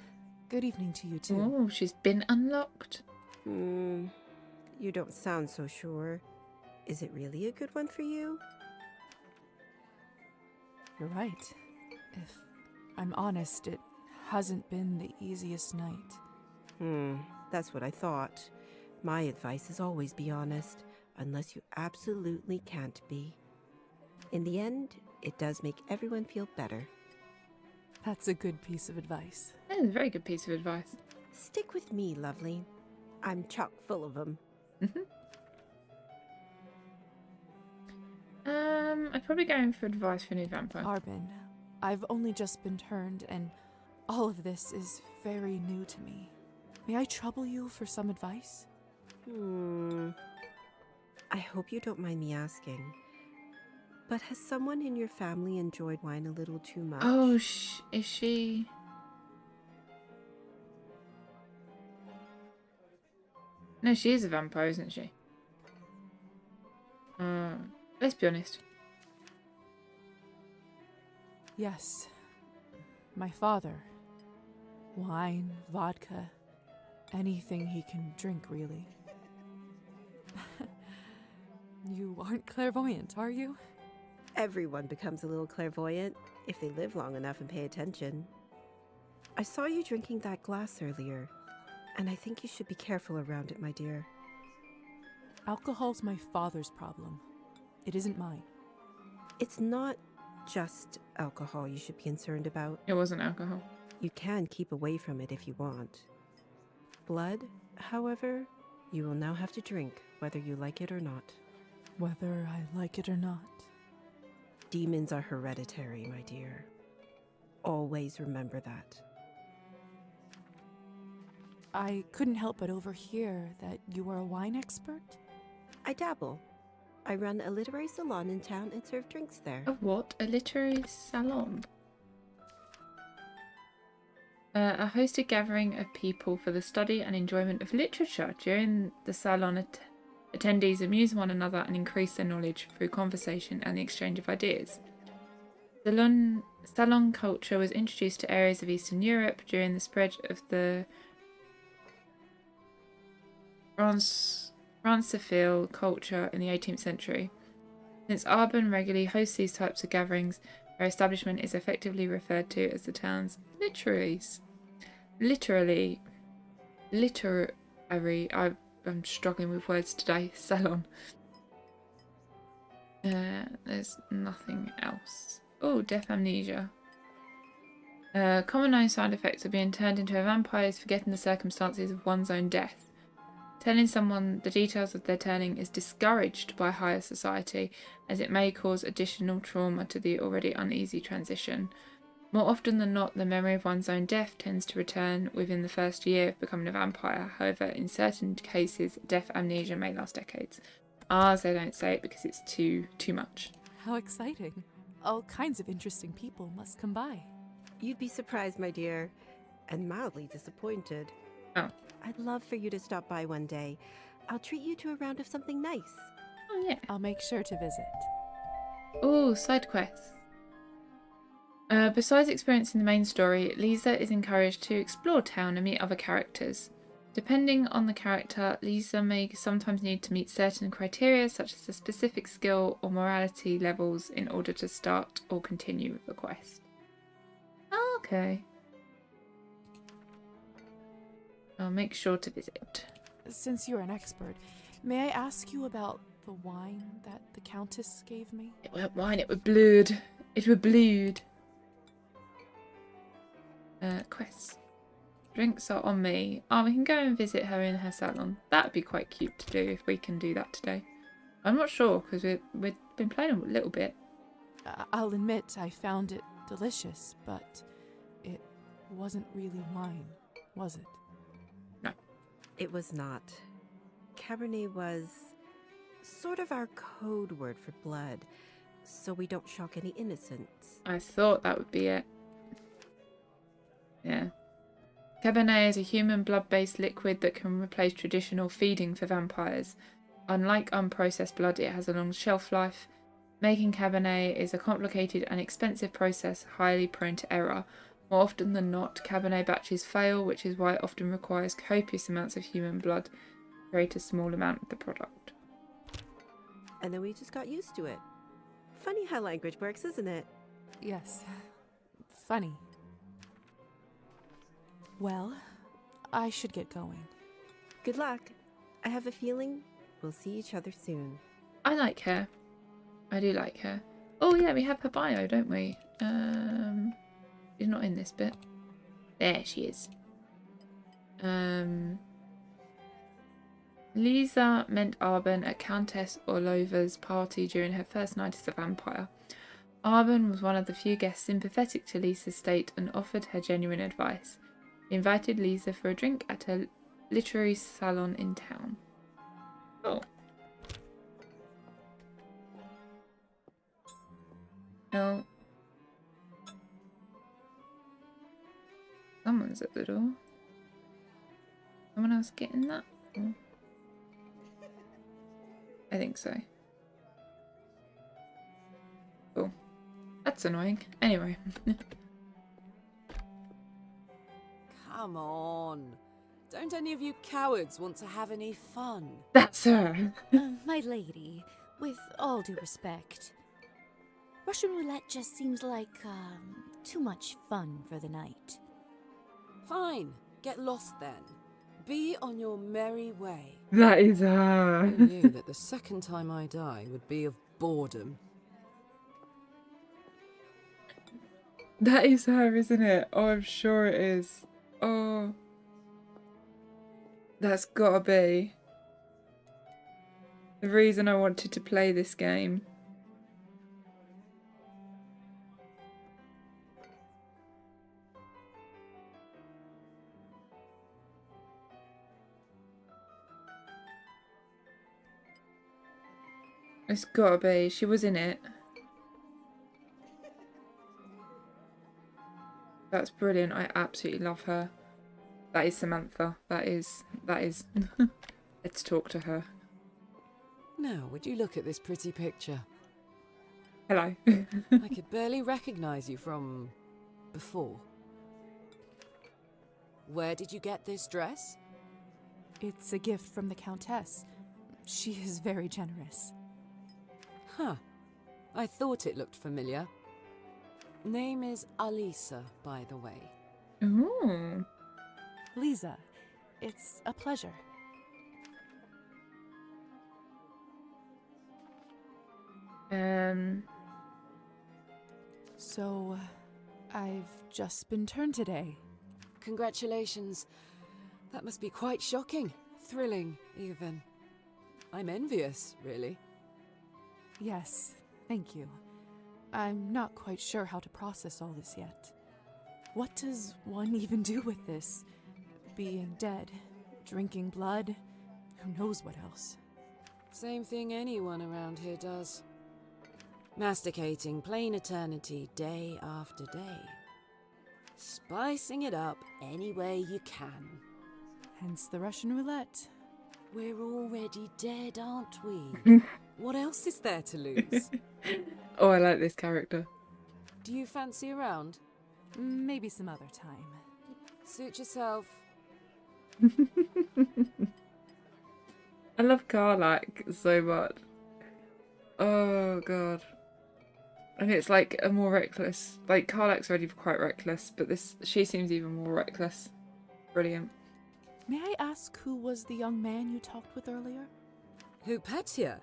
Good evening to you too. Oh, she's been unlocked. You don't sound so sure. Is it really a good one for you? You're right. If I'm honest, it hasn't been the easiest night. That's what I thought. My advice is always be honest, unless you absolutely can't be. In the end, it does make everyone feel better. That's a good piece of advice. That is a very good piece of advice. Stick with me, lovely. I'm chock full of them. I'd probably go in for advice for a new vampire. Arbin, I've only just been turned, and all of this is very new to me. May I trouble you for some advice? I hope you don't mind me asking, but has someone in your family enjoyed wine a little too much? Oh, is she? No, she is a vampire, isn't she? Let's be honest. Yes. My father. Wine, vodka, anything he can drink, really. You aren't clairvoyant, are you? Everyone becomes a little clairvoyant if they live long enough and pay attention. I saw you drinking that glass earlier, and I think you should be careful around it, my dear. Alcohol's my father's problem. It isn't mine. It's not just alcohol you should be concerned about. It wasn't alcohol. You can keep away from it if you want. Blood, however, you will now have to drink, whether you like it or not. Whether I like it or not. Demons are hereditary, my dear. Always remember that. I couldn't help but overhear that you are a wine expert? I dabble. I run a literary salon in town and serve drinks there. A what? A literary salon? A hosted gathering of people for the study and enjoyment of literature. During the salon, attendees amuse one another and increase their knowledge through conversation and the exchange of ideas. Salon culture was introduced to areas of Eastern Europe during the spread of the Francophile culture in the 18th century. Since Arbon regularly hosts these types of gatherings, her establishment is effectively referred to as the town's literaries. Literary. I'm struggling with words today. Salon. There's nothing else. Oh, death amnesia. Common known side effects of being turned into a vampire is forgetting the circumstances of one's own death. Telling someone the details of their turning is discouraged by higher society, as it may cause additional trauma to the already uneasy transition. More often than not, the memory of one's own death tends to return within the first year of becoming a vampire. However, in certain cases, death amnesia may last decades. Ours, they don't say it because it's too much. How exciting. All kinds of interesting people must come by. You'd be surprised, my dear, and mildly disappointed. Oh. I'd love for you to stop by one day. I'll treat you to a round of something nice. Oh, yeah. I'll make sure to visit. Oh, side quests. Besides experiencing the main story, Lisa is encouraged to explore town and meet other characters. Depending on the character, Lisa may sometimes need to meet certain criteria, such as a specific skill or morality levels, in order to start or continue with the quest. Okay. I'll make sure to visit. Since you're an expert, may I ask you about the wine that the Countess gave me? It weren't wine, it were blood. It were blood. Quests. Drinks are on me. Oh, we can go and visit her in her salon. That'd be quite cute to do if we can do that today. I'm not sure because we've been playing a little bit. I'll admit I found it delicious, but it wasn't really wine, was it? No. It was not. Cabernet was sort of our code word for blood, so we don't shock any innocents. I thought that would be it. Yeah. Cabernet is a human blood-based liquid that can replace traditional feeding for vampires. Unlike unprocessed blood, it has a long shelf life. Making Cabernet is a complicated and expensive process, highly prone to error. More often than not, Cabernet batches fail, which is why it often requires copious amounts of human blood to create a small amount of the product. And then we just got used to it. Funny how language works, isn't it? Yes. Funny. Well, I should get going. Good luck. I have a feeling we'll see each other soon. I like her. I do like her. Oh yeah, we have her bio, don't we? She's not in this bit. There she is. Lisa met Arben at Countess Orlova's party during her first night as a vampire. Arben was one of the few guests sympathetic to Lisa's state and offered her genuine advice. He invited Lisa for a drink at a literary salon in town. Oh. Oh. Someone's at the door. Someone else getting that? Oh. I think so. Cool. That's annoying. Anyway. Come on. Don't any of you cowards want to have any fun? That's her. My lady, with all due respect, Russian roulette just seems like, too much fun for the night. Fine. Get lost then. Be on your merry way. That is her. Who knew that the second time I die would be of boredom? That is her, isn't it? Oh, I'm sure it is. Oh. That's gotta be the reason I wanted to play this game. It's gotta be. She was in it. That's brilliant. I absolutely love her. That is Samantha. That is. Let's talk to her. Now, would you look at this pretty picture? Hello. I could barely recognize you from before. Where did you get this dress? It's a gift from the Countess. She is very generous. Huh. I thought it looked familiar. Name is Alisa, by the way. Ooh. Lisa, it's a pleasure. So, I've just been turned today. Congratulations. That must be quite shocking. Thrilling, even. I'm envious, really. Yes, thank you. I'm not quite sure how to process all this yet. What does one even do with this? Being dead, drinking blood, who knows what else? Same thing anyone around here does. Masticating plain eternity day after day. Spicing it up any way you can. Hence the Russian roulette. We're already dead, aren't we? What else is there to lose? Oh, I like this character. Do you fancy a round? Maybe some other time. Suit yourself. I love Karlak so much. Oh god. And it's like a more reckless. Like Karlak's already quite reckless, but she seems even more reckless. Brilliant. May I ask who was the young man you talked with earlier? Who, Petya?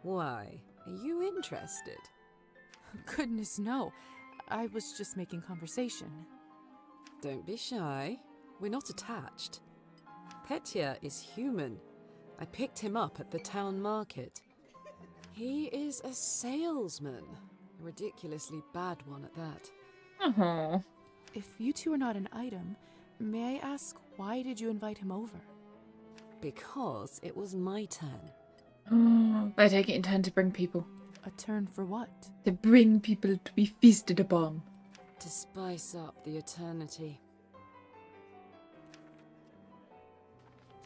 Why, are you interested? Goodness, no. I was just making conversation. Don't be shy. We're not attached. Petya is human. I picked him up at the town market. He is a salesman. A ridiculously bad one at that. Oh. If you two are not an item, may I ask why did you invite him over? Because it was my turn. They take it in turn to bring people. A turn for what? To bring people to be feasted upon. To spice up the eternity.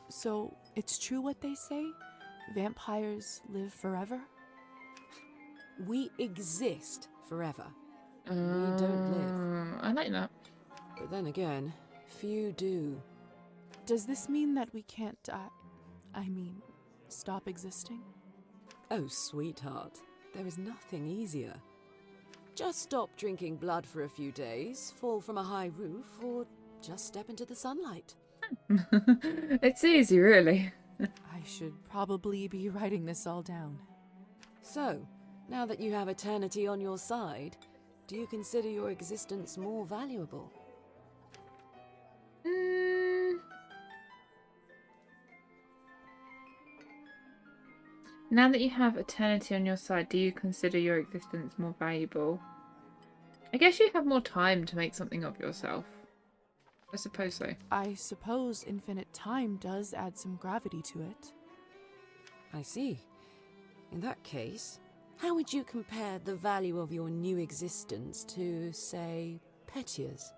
So, it's true what they say? Vampires live forever? We exist forever. We don't live. I like that. But then again, few do. Does this mean that we can't stop existing? Oh, sweetheart, there is nothing easier. Just stop drinking blood for a few days, fall from a high roof, or just step into the sunlight. It's easy, really. I should probably be writing this all down. So, now that you have eternity on your side, do you consider your existence more valuable? Mm. Now that you have eternity on your side, do you consider your existence more valuable? I guess you have more time to make something of yourself. I suppose so. I suppose infinite time does add some gravity to it. I see. In that case, how would you compare the value of your new existence to, say, Petia's?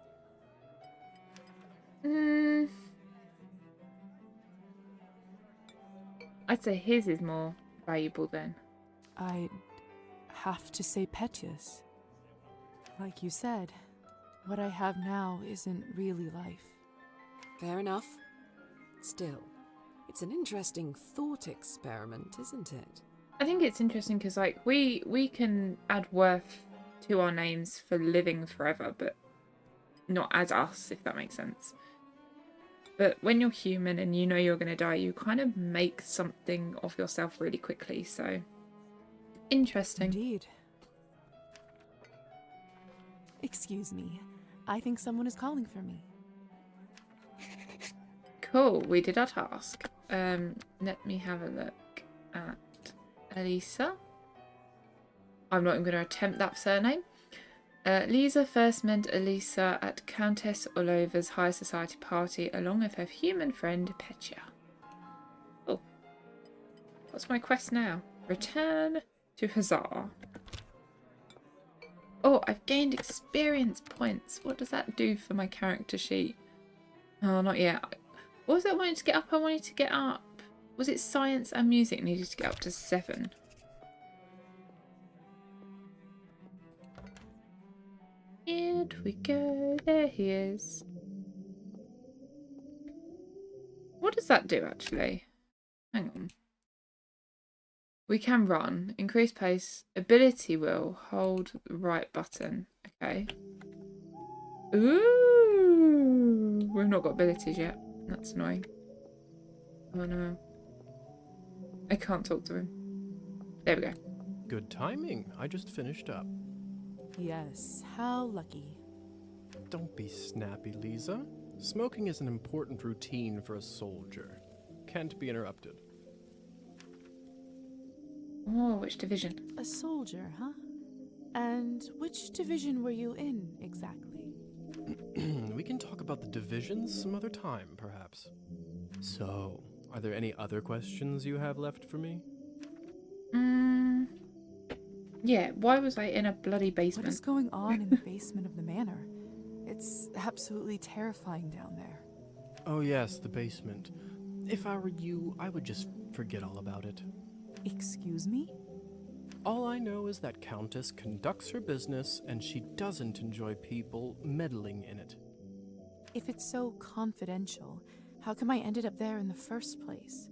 I'd say his is more valuable then. I'd have to say Petia's. Like you said, what I have now isn't really life. Fair enough. Still, it's an interesting thought experiment, isn't it? I think it's interesting because, like, we can add worth to our names for living forever, but not as us, if that makes sense. But when you're human and you know you're going to die, you kind of make something of yourself really quickly. So, interesting. Indeed. Excuse me. I think someone is calling for me. Cool, we did our task. Let me have a look at Elisa. I'm not even going to attempt that surname. Lisa first met Elisa at Countess Olova's high society party along with her human friend Petia. Oh, what's my quest now? Return to Hazar. Oh, I've gained experience points. What does that do for my character sheet? Oh, not yet. What was it I wanted to get up? I wanted to get up. Was it science and music needed to get up to 7? Here we go. There he is. What does that do actually? Hang on. We can run. Increase pace. Ability will. Hold the right button. Okay. Ooh. We've not got abilities yet. That's annoying. Oh no. I can't talk to him. There we go. Good timing. I just finished up. Yes, how lucky. Don't be snappy, Lisa. Smoking is an important routine for a soldier. Can't be interrupted. Oh, which division? A soldier, huh? And which division were you in, exactly? We can talk about the divisions some other time, perhaps. So, are there any other questions you have left for me? Yeah, why was I in a bloody basement? What is going on in the basement of the manor? It's absolutely terrifying down there. Oh yes, the basement. If I were you, I would just forget all about it. Excuse me? All I know is that Countess conducts her business and she doesn't enjoy people meddling in it. If it's so confidential, how come I ended up there in the first place?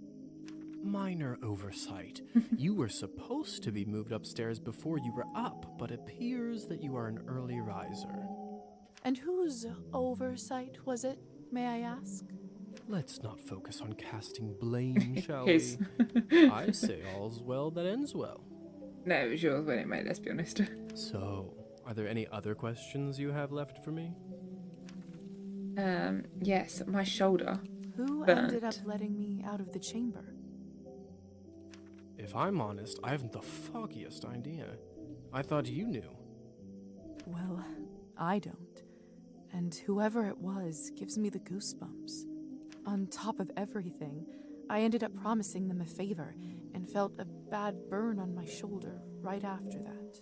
Minor oversight. You were supposed to be moved upstairs before you were up, but appears that you are an early riser. And whose oversight was it, may I ask? Let's not focus on casting blame, shall His. we? I say all's well that ends well. No, it was yours, wasn't it, mate? Let's be honest. So, are there any other questions you have left for me? Yes, my shoulder. Who burnt. ended up letting me out of the chamber? If I'm honest, I haven't the foggiest idea. I thought you knew. Well, I don't. And whoever it was gives me the goosebumps. On top of everything, I ended up promising them a favor and felt a bad burn on my shoulder right after that.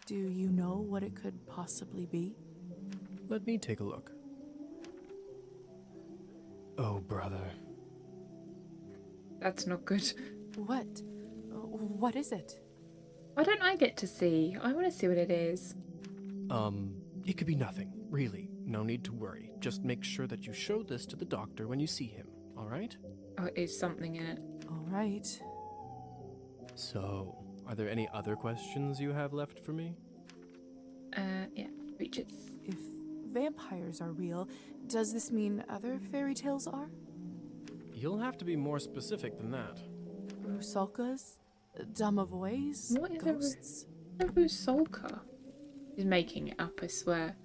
Do you know what it could possibly be? Let me take a look. Oh, brother. That's not good. What? What is it? Why don't I get to see? I want to see what it is. It could be nothing, really. No need to worry. Just make sure that you show this to the doctor when you see him, alright? Oh, it is something in it. Alright. So, are there any other questions you have left for me? Yeah, creatures. If vampires are real, does this mean other fairy tales are? You'll have to be more specific than that. Rusalkas? Domovoys? What is Ghosts? a Rusalka? He's making it up, I swear.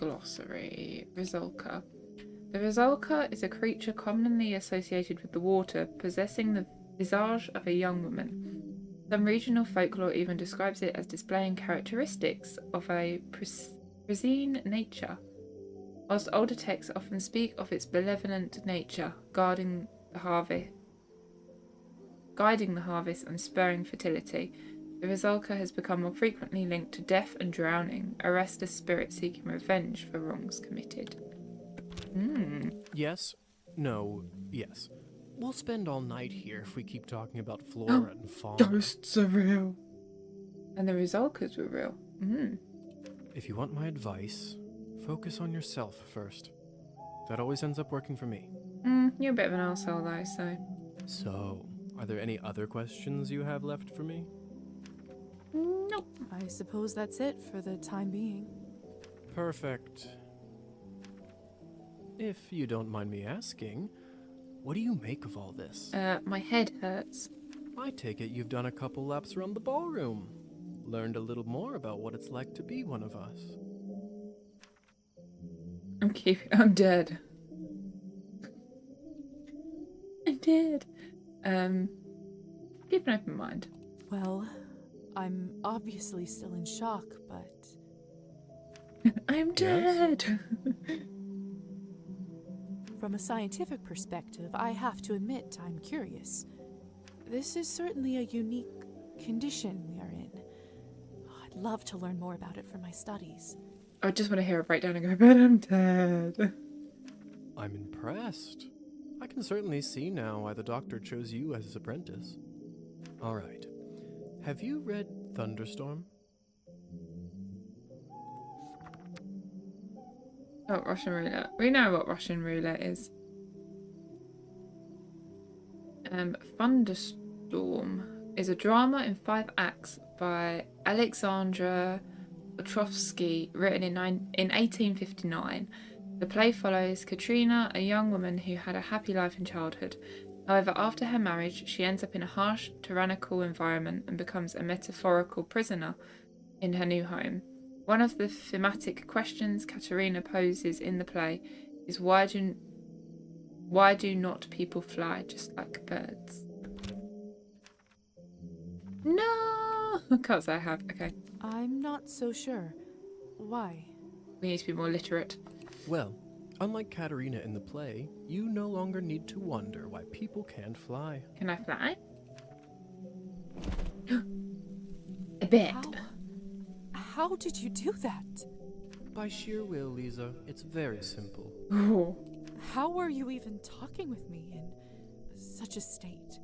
glossary. Rizolka. The Rizolka is a creature commonly associated with the water, possessing the visage of a young woman. Some regional folklore even describes it as displaying characteristics of a pristine nature, whilst older texts often speak of its benevolent nature, guiding the harvest and spurring fertility. The Rizolka has become more frequently linked to death and drowning, a restless spirit seeking revenge for wrongs committed. Yes? No, yes. We'll spend all night here if we keep talking about flora and fauna. Ghosts are real. And the Rizolkas were real. If you want my advice, focus on yourself first. That always ends up working for me. You're a bit of an arsehole though, so... So, are there any other questions you have left for me? Nope. I suppose that's it for the time being. Perfect. If you don't mind me asking, what do you make of all this? My head hurts. I take it you've done a couple laps around the ballroom. Learned a little more about what it's like to be one of us. I'm dead. I'm dead. Keep an open mind. Well, I'm obviously still in shock, but... I'm dead! From a scientific perspective, I have to admit I'm curious. This is certainly a unique condition we are in. I'd love to learn more about it for my studies. I just want to hear a breakdown and go, but I'm dead. I'm impressed. I can certainly see now why the doctor chose you as his apprentice. All right. Have you read Thunderstorm? Oh, Russian roulette. We know what Russian roulette is. Thunderstorm is a drama in 5 acts by Alexandra Ostrovsky, written in 1859. The play follows Katrina, a young woman who had a happy life in childhood. However, after her marriage, she ends up in a harsh, tyrannical environment and becomes a metaphorical prisoner in her new home. One of the thematic questions Katerina poses in the play is why do not people fly just like birds? No! Can't say I have. Okay. I'm not so sure. Why? We need to be more literate. Well, unlike Katerina in the play, you no longer need to wonder why people can't fly. Can I fly? A bit. How did you do that? By sheer will, Lisa. It's very simple. Oh. How were you even talking with me in such a state?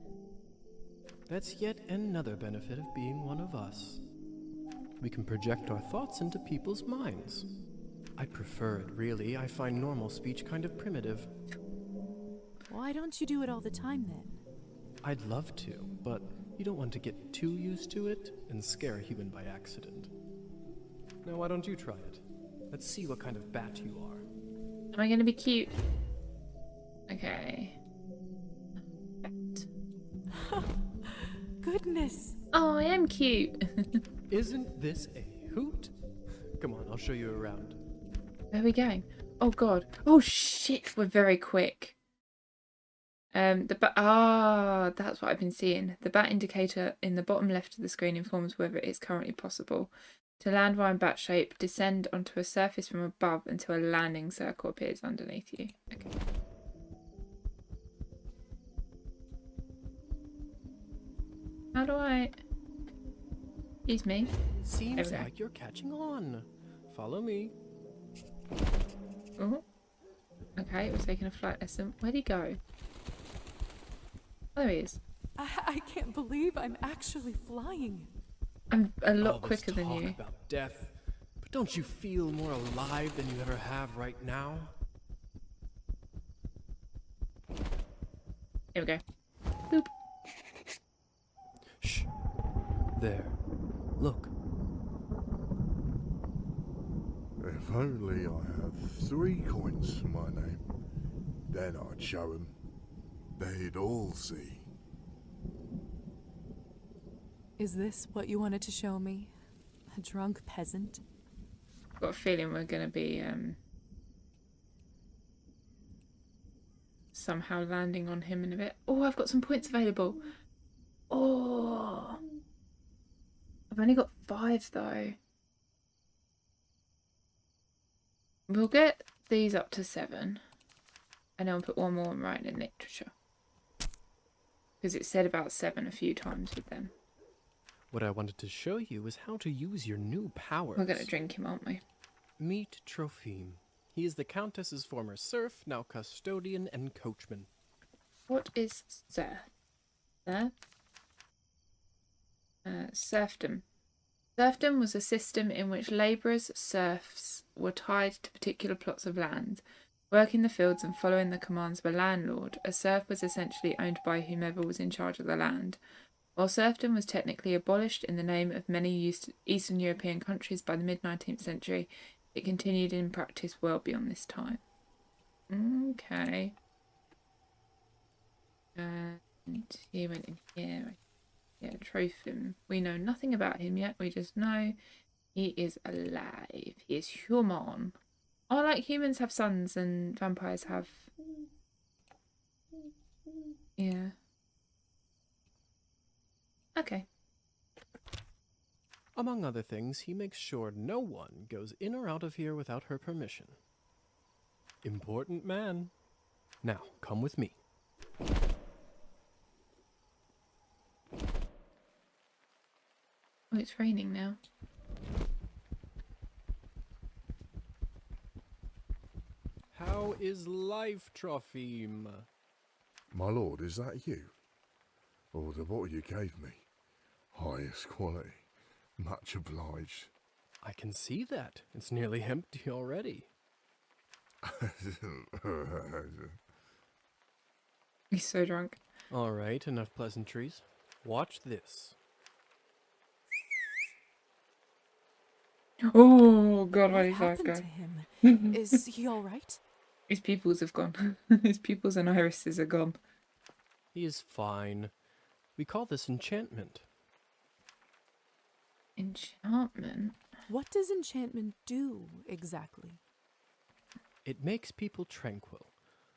That's yet another benefit of being one of us. We can project our thoughts into people's minds. I prefer it, really. I find normal speech kind of primitive. Why don't you do it all the time, then? I'd love to, but you don't want to get too used to it and scare a human by accident. Now, why don't you try it? Let's see what kind of bat you are. Am I going to be cute? Okay. Goodness. Oh, I am cute. Isn't this a hoot? Come on, I'll show you around. Where are we going? Oh god. Oh shit, we're very quick. That's what I've been seeing. The bat indicator in the bottom left of the screen informs whether it is currently possible to land while in bat shape. Descend onto a surface from above until a landing circle appears underneath you. Okay. How do I... Excuse me. Seems like you're catching on. Follow me. Oh. Okay, we're taking a flight lesson. Where'd he go? Oh, there he is. I can't believe I'm actually flying. I'm a lot All this quicker than talk you. about death, but don't you feel more alive than you ever have right now? Here we go. Boop. Shh. There. Look. If only I had 3 coins to my name, then I'd show them. They'd all see. Is this what you wanted to show me? A drunk peasant? Got a feeling we're going to be somehow landing on him in a bit. Oh, I've got some points available. Oh, I've only got 5 though. We'll get these up to 7, and then we'll put one more on writing and literature, because it said about 7 a few times with them. What I wanted to show you is how to use your new powers. We're going to drink him, aren't we? Meet Trophime. He is the Countess's former serf, now custodian and coachman. What is serf? Serfdom. Serfdom was a system in which labourers, serfs, were tied to particular plots of land, working the fields and following the commands of a landlord. A serf was essentially owned by whomever was in charge of the land. While serfdom was technically abolished in the name of many Eastern European countries by the mid-19th century, it continued in practice well beyond this time. Okay. And he went in here. Yeah, Trophim. We know nothing about him yet. We just know he is alive. He is human. Oh, like humans have sons and vampires have... Yeah. Okay. Among other things, he makes sure no one goes in or out of here without her permission. Important man. Now, come with me. Oh, it's raining now. How is life, Trophime? My lord, is that you? Oh, the bottle you gave me. Highest quality. Much obliged. I can see that. It's nearly empty already. He's so drunk. All right, enough pleasantries. Watch this. Oh, God, What what is that happened to guy? him? Is he all right? His pupils have gone. His pupils and irises are gone. He is fine. We call this enchantment. Enchantment? What does enchantment do, exactly? It makes people tranquil.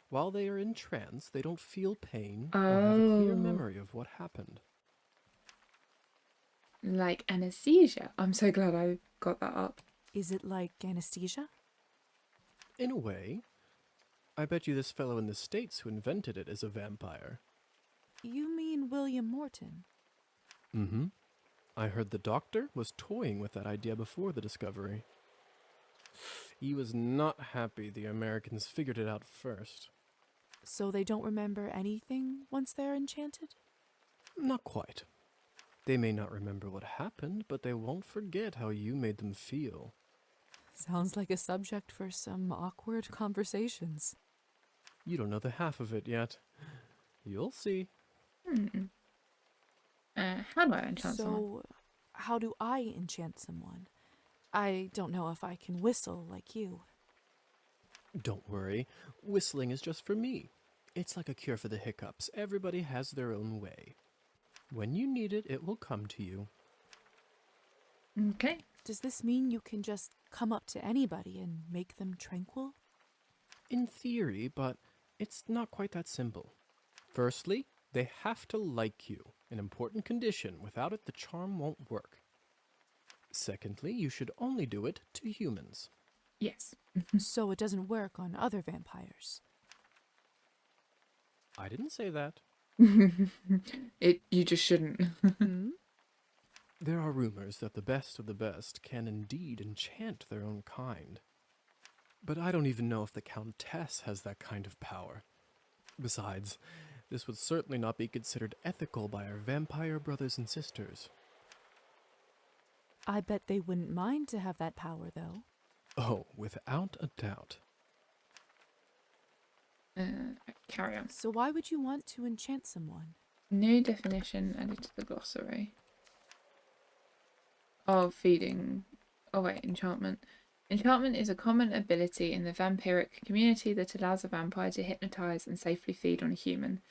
While they are in trance, they don't feel pain or have a clear memory of what happened. Like anesthesia. I'm so glad I got that up. Is it like anesthesia? In a way. I bet you this fellow in the States who invented it is a vampire. You mean William Morton? Mm-hmm. I heard the doctor was toying with that idea before the discovery. He was not happy the Americans figured it out first. So they don't remember anything once they're enchanted? Not quite. They may not remember what happened, but they won't forget how you made them feel. Sounds like a subject for some awkward conversations. You don't know the half of it yet. You'll see. How do I enchant someone? So, how do I enchant someone? I don't know if I can whistle like you. Don't worry. Whistling is just for me. It's like a cure for the hiccups. Everybody has their own way. When you need it, it will come to you. Okay. Does this mean you can just come up to anybody and make them tranquil? In theory, but it's not quite that simple. Firstly, they have to like you, an important condition. Without it, the charm won't work. Secondly, you should only do it to humans. Yes. So it doesn't work on other vampires. I didn't say that. You just shouldn't. There are rumors that the best of the best can indeed enchant their own kind. But I don't even know if the Countess has that kind of power. Besides, this would certainly not be considered ethical by our vampire brothers and sisters. I bet they wouldn't mind to have that power, though. Oh, without a doubt. Carry on. So why would you want to enchant someone? New definition added to the glossary. Of feeding. Oh wait, enchantment. Enchantment is a common ability in the vampiric community that allows a vampire to hypnotize and safely feed on a human.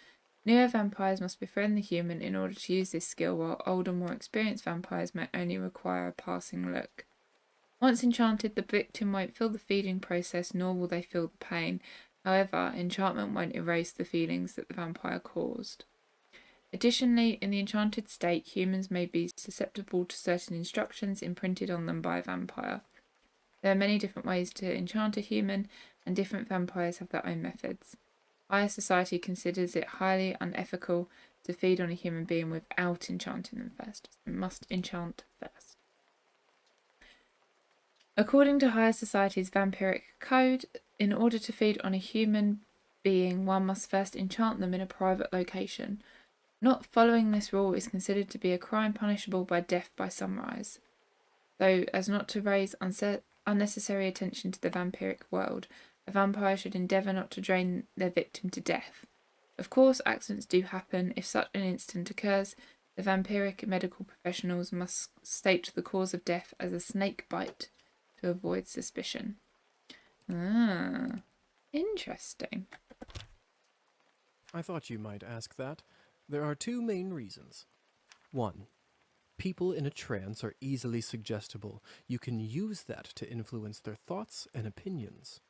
Newer vampires must befriend the human in order to use this skill, while older, more experienced vampires may only require a passing look. Once enchanted, the victim won't feel the feeding process, nor will they feel the pain. However, enchantment won't erase the feelings that the vampire caused. Additionally, in the enchanted state, humans may be susceptible to certain instructions imprinted on them by a vampire. There are many different ways to enchant a human, and different vampires have their own methods. Higher society considers it highly unethical to feed on a human being without enchanting them first. It must enchant first. According to higher society's vampiric code, in order to feed on a human being, one must first enchant them in a private location. Not following this rule is considered to be a crime punishable by death by sunrise. So, as not to raise unnecessary attention to the vampiric world, a vampire should endeavour not to drain their victim to death. Of course, accidents do happen. If such an incident occurs, the vampiric medical professionals must state the cause of death as a snake bite to avoid suspicion. Ah, interesting. I thought you might ask that. There are two main reasons. 1. People in a trance are easily suggestible. You can use that to influence their thoughts and opinions.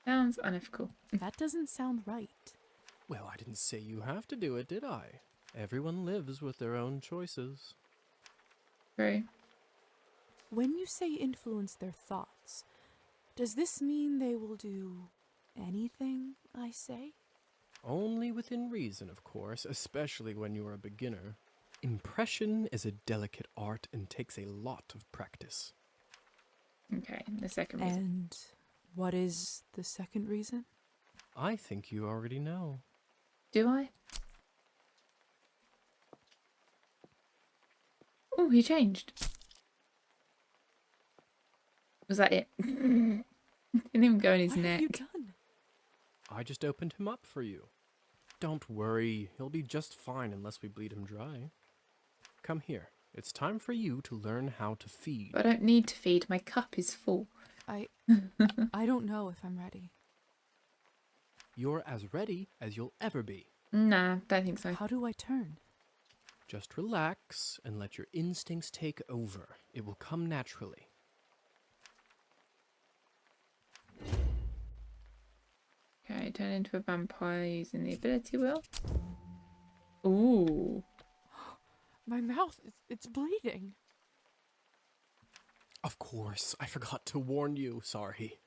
Sounds unethical. That doesn't sound right. Well, I didn't say you have to do it, did I? Everyone lives with their own choices. True. When you say influence their thoughts, does this mean they will do anything I say? Only within reason, of course, especially when you are a beginner. Impression is a delicate art and takes a lot of practice. Okay, the second reason. And what is the second reason? I think you already know. Do I? Oh, he changed. Was that it? Didn't even go in his What neck. have you done? I just opened him up for you. Don't worry, he'll be just fine unless we bleed him dry. Come here. It's time for you to learn how to feed. I don't need to feed. My cup is full. I don't know if I'm ready. You're as ready as you'll ever be. Nah, don't think so. How do I turn? Just relax and let your instincts take over. It will come naturally. Okay, turn into a vampire using the ability wheel. Ooh. My mouth, it's bleeding. Of course, I forgot to warn you. Sorry.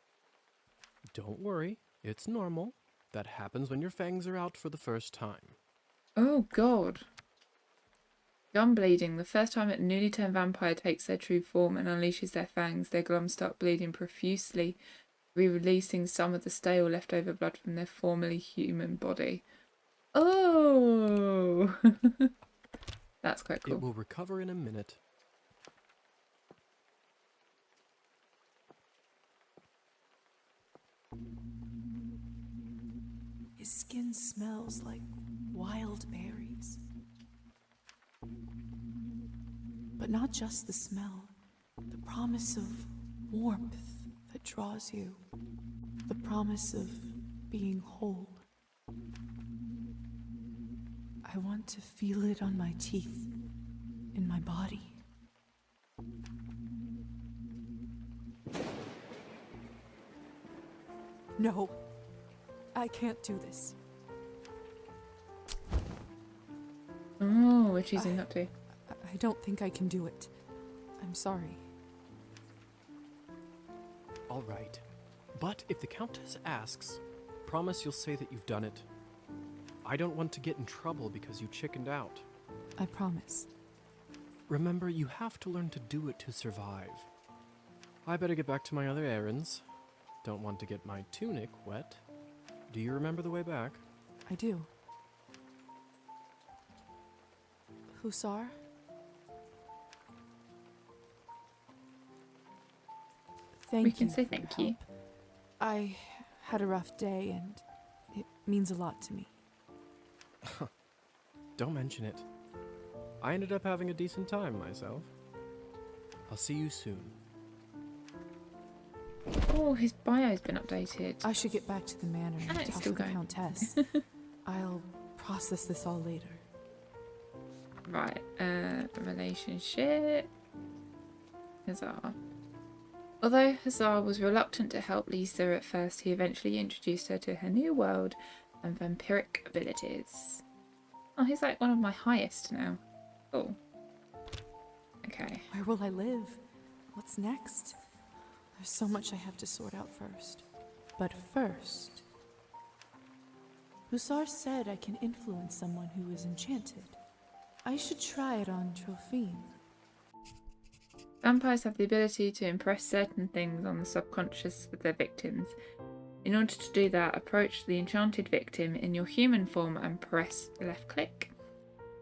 Don't worry, it's normal. That happens when your fangs are out for the first time. Oh, God. Gum bleeding. The first time a newly turned vampire takes their true form and unleashes their fangs, their gums start bleeding profusely, re-releasing some of the stale leftover blood from their formerly human body. Oh! That's quite cool. It will recover in a minute. His skin smells like wild berries. But not just the smell, the promise of warmth that draws you, the promise of being whole. I want to feel it on my teeth, in my body. No, I can't do this. Oh, we're choosing not to. I don't think I can do it. I'm sorry. All right. But if the Countess asks, promise you'll say that you've done it. I don't want to get in trouble because you chickened out. I promise. Remember, you have to learn to do it to survive. I better get back to my other errands. Don't want to get my tunic wet. Do you remember the way back? I do. Hussar? Thank We you. can say for your thank you. help. I had a rough day and it means a lot to me. Don't mention it. I ended up having a decent time myself. I'll see you soon. Oh, his bio's been updated. I should get back to the manor Ah, and it's talk still to the going. Countess. I'll process this all later. Right, relationship. Huzzah. Although Huzzah was reluctant to help Lisa at first, he eventually introduced her to her new world and vampiric abilities. Oh, he's like one of my highest now. Cool. Okay. Where will I live? What's next? There's so much I have to sort out first. But first, Hussar said I can influence someone who is enchanted. I should try it on Trophine. Vampires have the ability to impress certain things on the subconscious of their victims. In order to do that, approach the enchanted victim in your human form and press left click.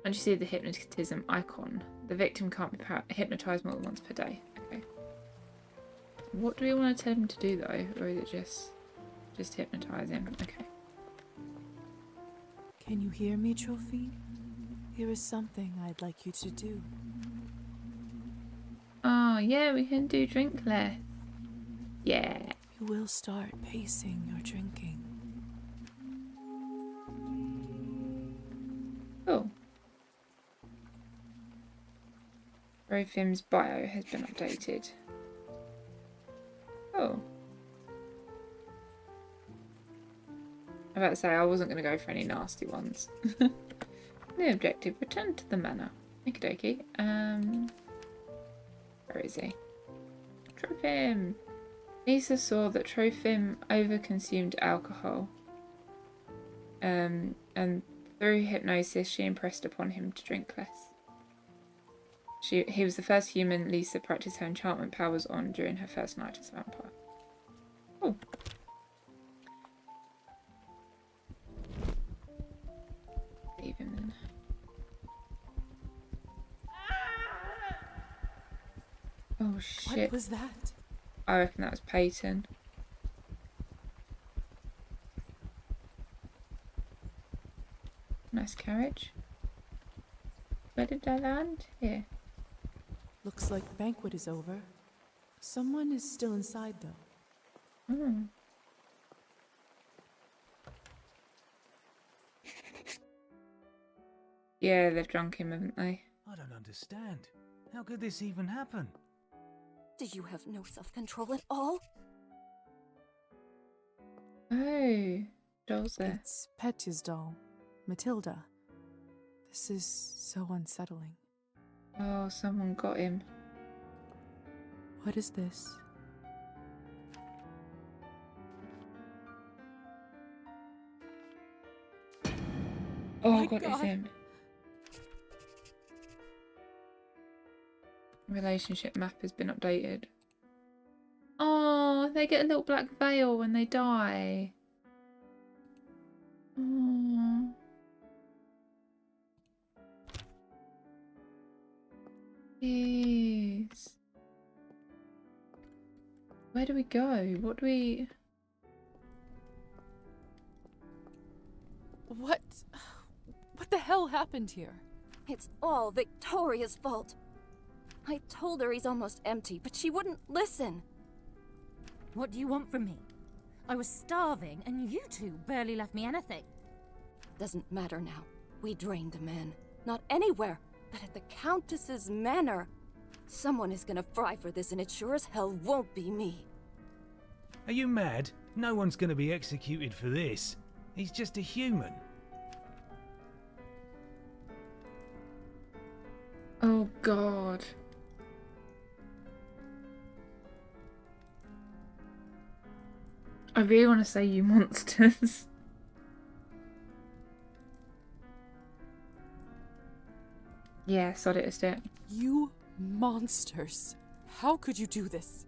Once you see the hypnotism icon, the victim can't be hypnotized more than once per day. Okay. What do we want to tell him to do though? Or is it just hypnotize him? Okay. Can you hear me, Trophine? Here is something I'd like you to do. Oh, yeah, we can do drink less. Yeah. You will start pacing your drinking. Cool. Rofim's bio has been updated. Oh. I'm about to say I wasn't going to go for any nasty ones. New objective, return to the manor. Okie dokie. Where is he? Trofim! Lisa saw that Trofim overconsumed alcohol. And through hypnosis she impressed upon him to drink less. He was the first human Lisa practiced her enchantment powers on during her first night as a vampire. Oh. Leave him then. Oh shit. What was that? I reckon that was Peyton. Nice carriage. Where did I land? Here. Looks like the banquet is over. Someone is still inside, though. Hmm. Yeah, they've drunk him, haven't they? I don't understand. How could this even happen? Do you have no self-control at all? Oh, Joel's there. It's Petya's doll, Matilda. This is so unsettling. Oh, someone got him. What is this? Oh, My God, it's God. him. Relationship map has been updated. Oh, they get a little black veil when they die. Oh. Yes. Where do we go? What do we... What the hell happened here? It's all Victoria's fault. I told her he's almost empty, but she wouldn't listen. What do you want from me? I was starving, and you two barely left me anything. Doesn't matter now. We drained a man. Not anywhere, but at the Countess's manor. Someone is gonna fry for this, and it sure as hell won't be me. Are you mad? No one's going to be executed for this. He's just a human. Oh, God. I really want to say you monsters. Yeah, sod it, it. You monsters. How could you do this?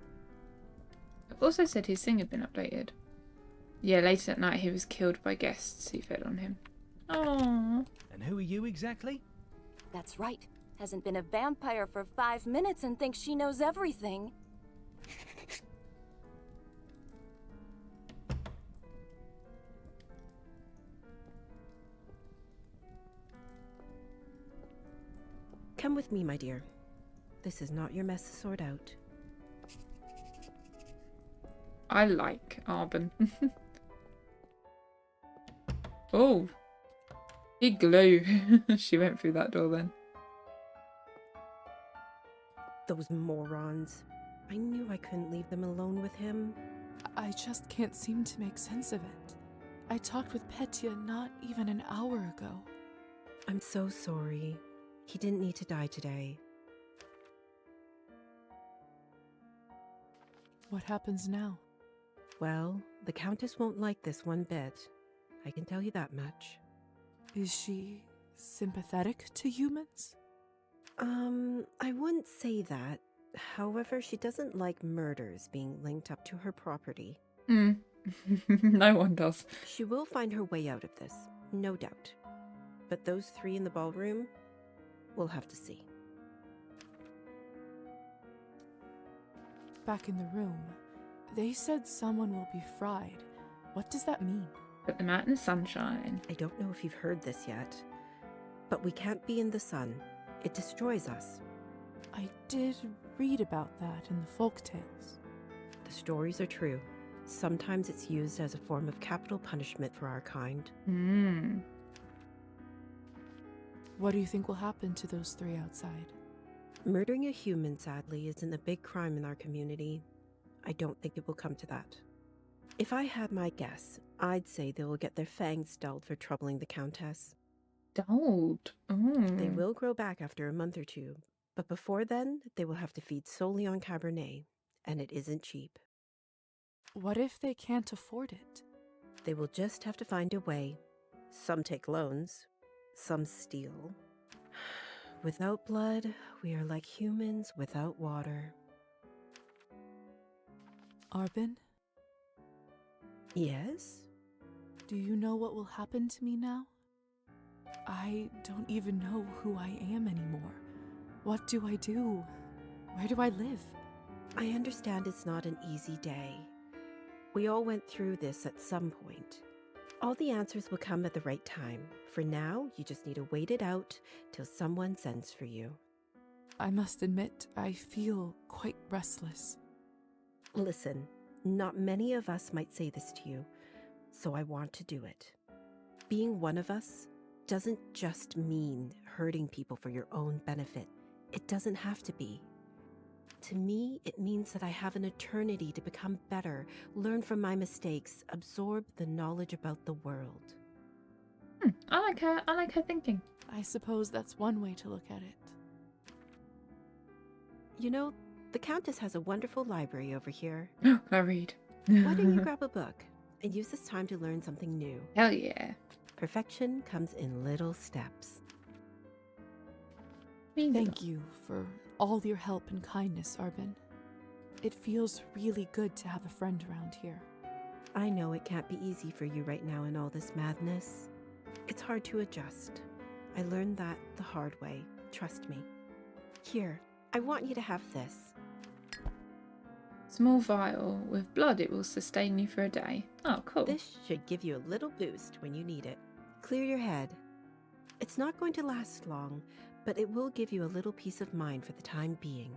It also said his thing had been updated. Yeah, later that night he was killed by guests who fed on him. Oh. And who are you exactly? That's right. Hasn't been a vampire for 5 minutes and thinks she knows everything. Come with me, my dear. This is not your mess to sort out. I like Arbon. Oh. Big glue. She went through that door then. Those morons. I knew I couldn't leave them alone with him. I just can't seem to make sense of it. I talked with Petya not even an hour ago. I'm so sorry. He didn't need to die today. What happens now? Well, the Countess won't like this one bit. I can tell you that much. Is she sympathetic to humans? I wouldn't say that. However, she doesn't like murders being linked up to her property. No one does. She will find her way out of this, no doubt. But those three in the ballroom, we'll have to see. Back in the room, they said someone will be fried. What does that mean? Put them out in the sunshine. I don't know if you've heard this yet, but we can't be in the sun. It destroys us. I did read about that in the folk tales. The stories are true. Sometimes it's used as a form of capital punishment for our kind. What do you think will happen to those three outside? Murdering a human, sadly, isn't a big crime in our community. I don't think it will come to that. If I had my guess, I'd say they will get their fangs dulled for troubling the Countess. Dulled? They will grow back after a month or two, but before then, they will have to feed solely on Cabernet, and it isn't cheap. What if they can't afford it? They will just have to find a way. Some take loans, some steal. Without blood, we are like humans without water. Arbin? Yes? Do you know what will happen to me now? I don't even know who I am anymore. What do I do? Where do I live? I understand it's not an easy day. We all went through this at some point. All the answers will come at the right time. For now, you just need to wait it out till someone sends for you. I must admit, I feel quite restless. Listen, not many of us might say this to you, so I want to do it. Being one of us doesn't just mean hurting people for your own benefit. It doesn't have to be. To me, it means that I have an eternity to become better, learn from my mistakes, absorb the knowledge about the world. I like her thinking. I suppose that's one way to look at it. You know, the Countess has a wonderful library over here. I read. Why don't you grab a book and use this time to learn something new? Hell yeah. Perfection comes in little steps. Thank you for all your help and kindness, Arbin. It feels really good to have a friend around here. I know it can't be easy for you right now in all this madness. It's hard to adjust. I learned that the hard way, trust me. Here, I want you to have this. Small vial. With blood, it will sustain you for a day. Oh, cool. This should give you a little boost when you need it. Clear your head. It's not going to last long, but it will give you a little peace of mind for the time being.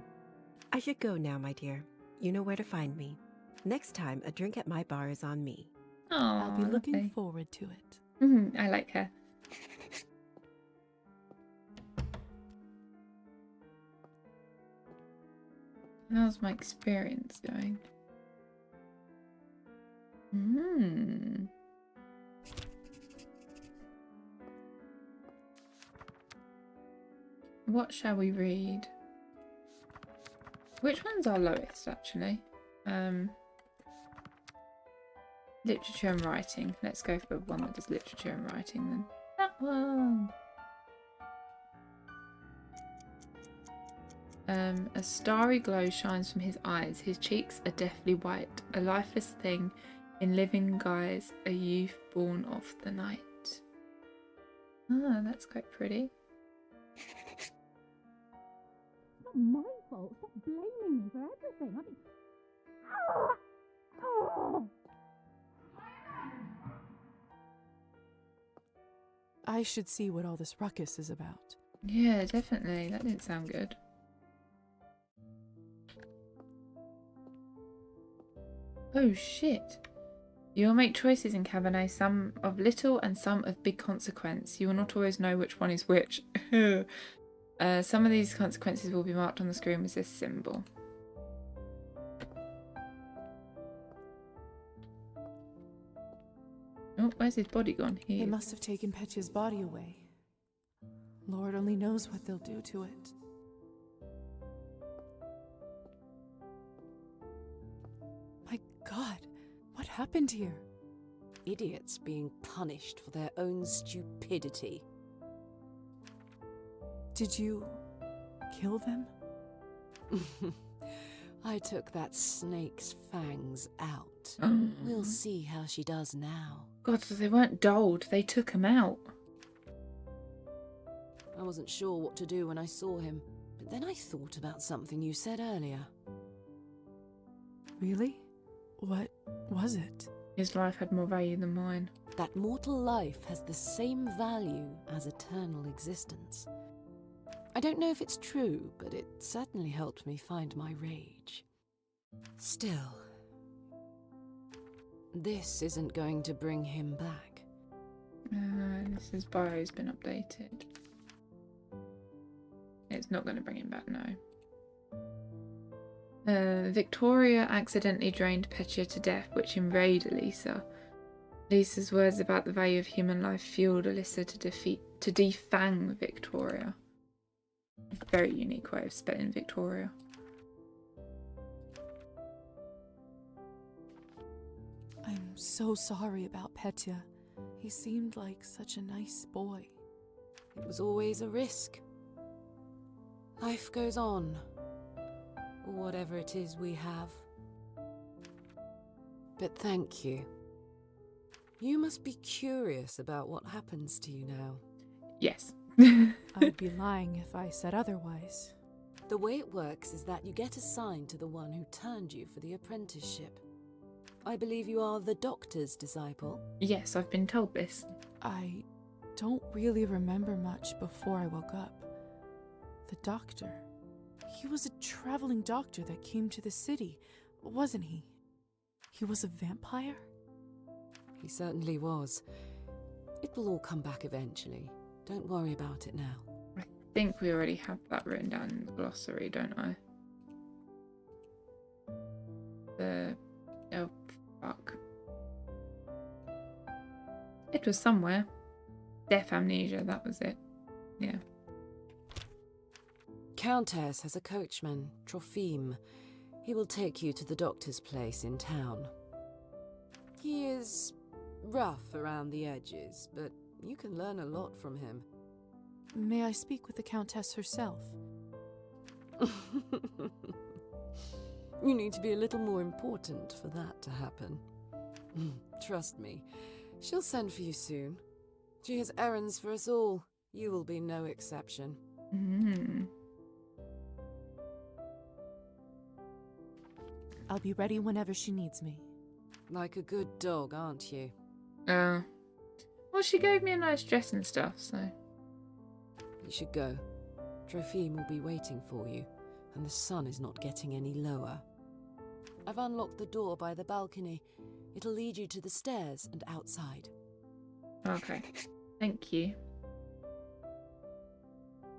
I should go now, my dear. You know where to find me. Next time, a drink at my bar is on me. Oh, I'll be looking forward to it. I like her. How's my experience going? What shall we read? Which one's our lowest, actually? Literature and writing. Let's go for one that does literature and writing then. That one! A starry glow shines from his eyes. His cheeks are deathly white. A lifeless thing in living guise. A youth born of the night. Ah, that's quite pretty. It's not my fault. Stop blaming me for everything. I mean... I should see what all this ruckus is about. Yeah, definitely. That didn't sound good. Oh shit. You will make choices in Cabernet, some of little and some of big consequence. You will not always know which one is which. Some of these consequences will be marked on the screen with this symbol. Oh, where's his body gone? They Here. must have taken Petya's body away. Lord only knows what they'll do to it. My God, what happened here? Idiots being punished for their own stupidity. Did you kill them? I took that snake's fangs out. Oh. We'll see how she does now. God, so they weren't dulled. They took him out. I wasn't sure what to do when I saw him, but then I thought about something you said earlier. Really? What was it? His life had more value than mine. That mortal life has the same value as eternal existence. I don't know if it's true, but it certainly helped me find my rage. Still, this isn't going to bring him back. His bio's been updated. It's not going to bring him back, no. Victoria accidentally drained Petya to death, which enraged Elisa. Lisa's words about the value of human life fueled Elisa to defang Victoria. A very unique way of spelling Victoria. I'm so sorry about Petya. He seemed like such a nice boy. It was always a risk. Life goes on. Whatever it is we have. But thank you. You must be curious about what happens to you now. Yes. I'd be lying if I said otherwise. The way it works is that you get assigned to the one who turned you for the apprenticeship. I believe you are the doctor's disciple. Yes, I've been told this. I don't really remember much before I woke up. The doctor. He was a traveling doctor that came to the city, wasn't he? He was a vampire? He certainly was. It will all come back eventually. Don't worry about it now. I think we already have that written down in the glossary, don't I? Oh, fuck. It was somewhere. Death amnesia, that was it. Yeah. Countess has a coachman, Trophime. He will take you to the doctor's place in town. He is rough around the edges, but you can learn a lot from him. May I speak with the Countess herself? You need to be a little more important for that to happen. Trust me, she'll send for you soon. She has errands for us all. You will be no exception. I'll be ready whenever she needs me. Like a good dog, aren't you? Well, she gave me a nice dress and stuff, so... You should go. Trophime will be waiting for you, and the sun is not getting any lower. I've unlocked the door by the balcony. It'll lead you to the stairs and outside. Okay. Thank you.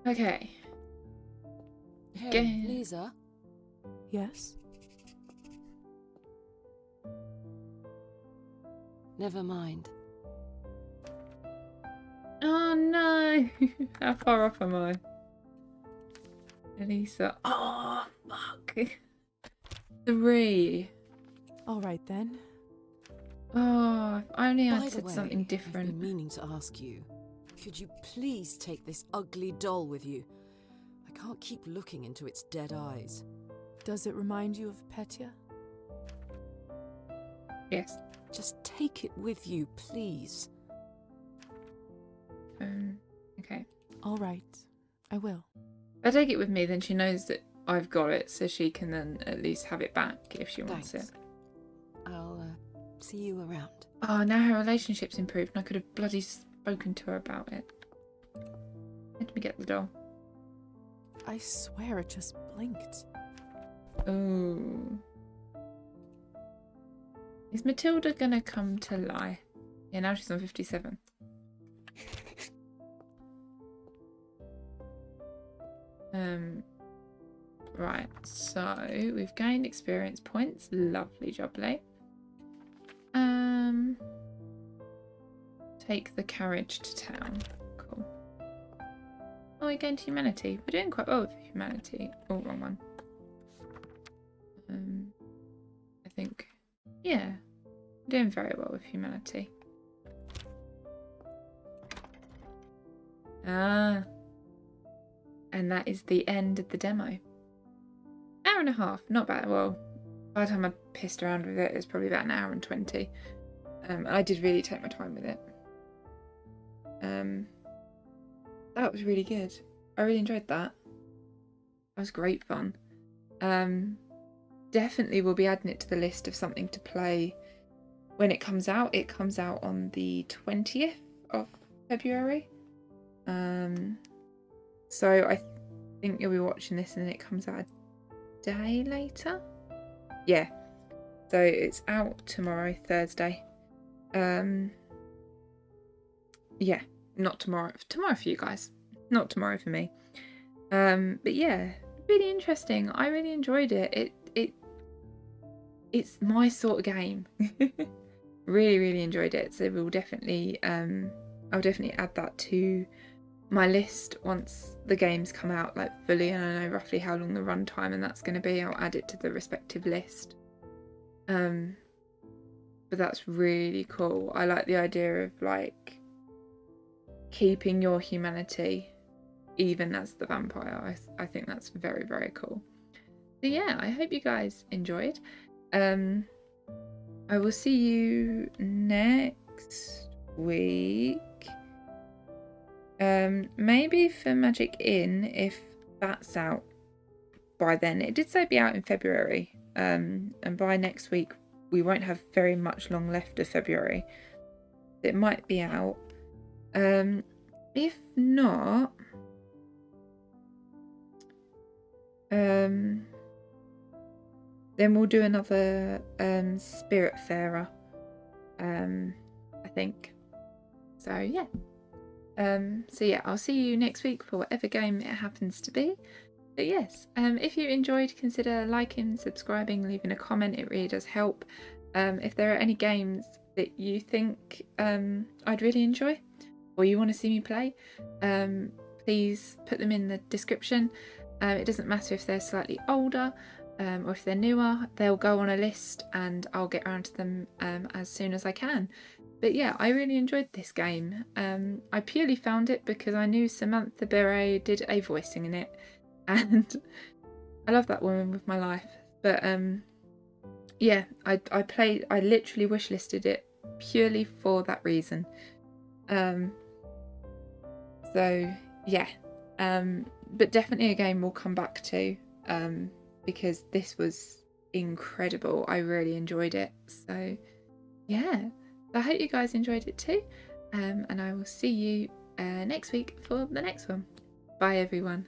Okay. Hey, Lisa? Yes? Never mind. Oh no! How far off am I? Elisa. Oh, fuck. 3. Alright then. Oh, if only By I'd the said way, something I've different. been meaning to ask you. Could you please take this ugly doll with you? I can't keep looking into its dead eyes. Does it remind you of Petya? Yes. Just take it with you, please. Okay. Alright, I will. If I take it with me, then she knows that I've got it, so she can then at least have it back if she wants Thanks. it. I'll see you around. Oh, now her relationship's improved and I could have bloody spoken to her about it. Let me get the doll. I swear it just blinked. Oh. Is Matilda gonna come to lie? Yeah, now she's on 57. Right, so we've gained experience points. Lovely jubbly. Take the carriage to town. Cool. Oh, we gained humanity. We're doing quite well with humanity. Oh, wrong one. I think, yeah, we're doing very well with humanity. Ah, and that is the end of the demo. Hour and a half, not bad. Well, by the time I pissed around with it, it's probably about an hour and 20. I did really take my time with it. That was really good. I really enjoyed that. That was great fun. Definitely will be adding it to the list of something to play when it comes out. It comes out on the 20th of February. So I think you'll be watching this and it comes out a day later. Yeah. So it's out tomorrow, Thursday. Yeah, not tomorrow. Tomorrow for you guys. Not tomorrow for me. But yeah, really interesting. I really enjoyed it. It's my sort of game. Really enjoyed it. So we'll definitely I'll definitely add that to my list once the games come out like fully and I know roughly how long the runtime and that's going to be. I'll add it to the respective list. But that's really cool. I like the idea of like keeping your humanity even as the vampire. I think that's very cool. So yeah, I hope you guys enjoyed. I will see you next week. Maybe for Magic Inn if that's out by then. It did say be out in February. And by next week we won't have very much long left of February. It might be out. If not, then we'll do another Spiritfarer, I think. So yeah. So yeah, I'll see you next week for whatever game it happens to be. But yes, if you enjoyed, consider liking, subscribing, leaving a comment. It really does help. If there are any games that you think I'd really enjoy or you want to see me play, please put them in the description. It doesn't matter if they're slightly older or if they're newer. They'll go on a list and I'll get around to them as soon as I can. But yeah, I really enjoyed this game. I purely found it because I knew Samantha Beret did a voicing in it. And I love that woman with my life. But yeah, I literally wishlisted it purely for that reason. So yeah, but definitely a game we'll come back to because this was incredible. I really enjoyed it. So yeah, I hope you guys enjoyed it too. And I will see you next week for the next one. Bye everyone.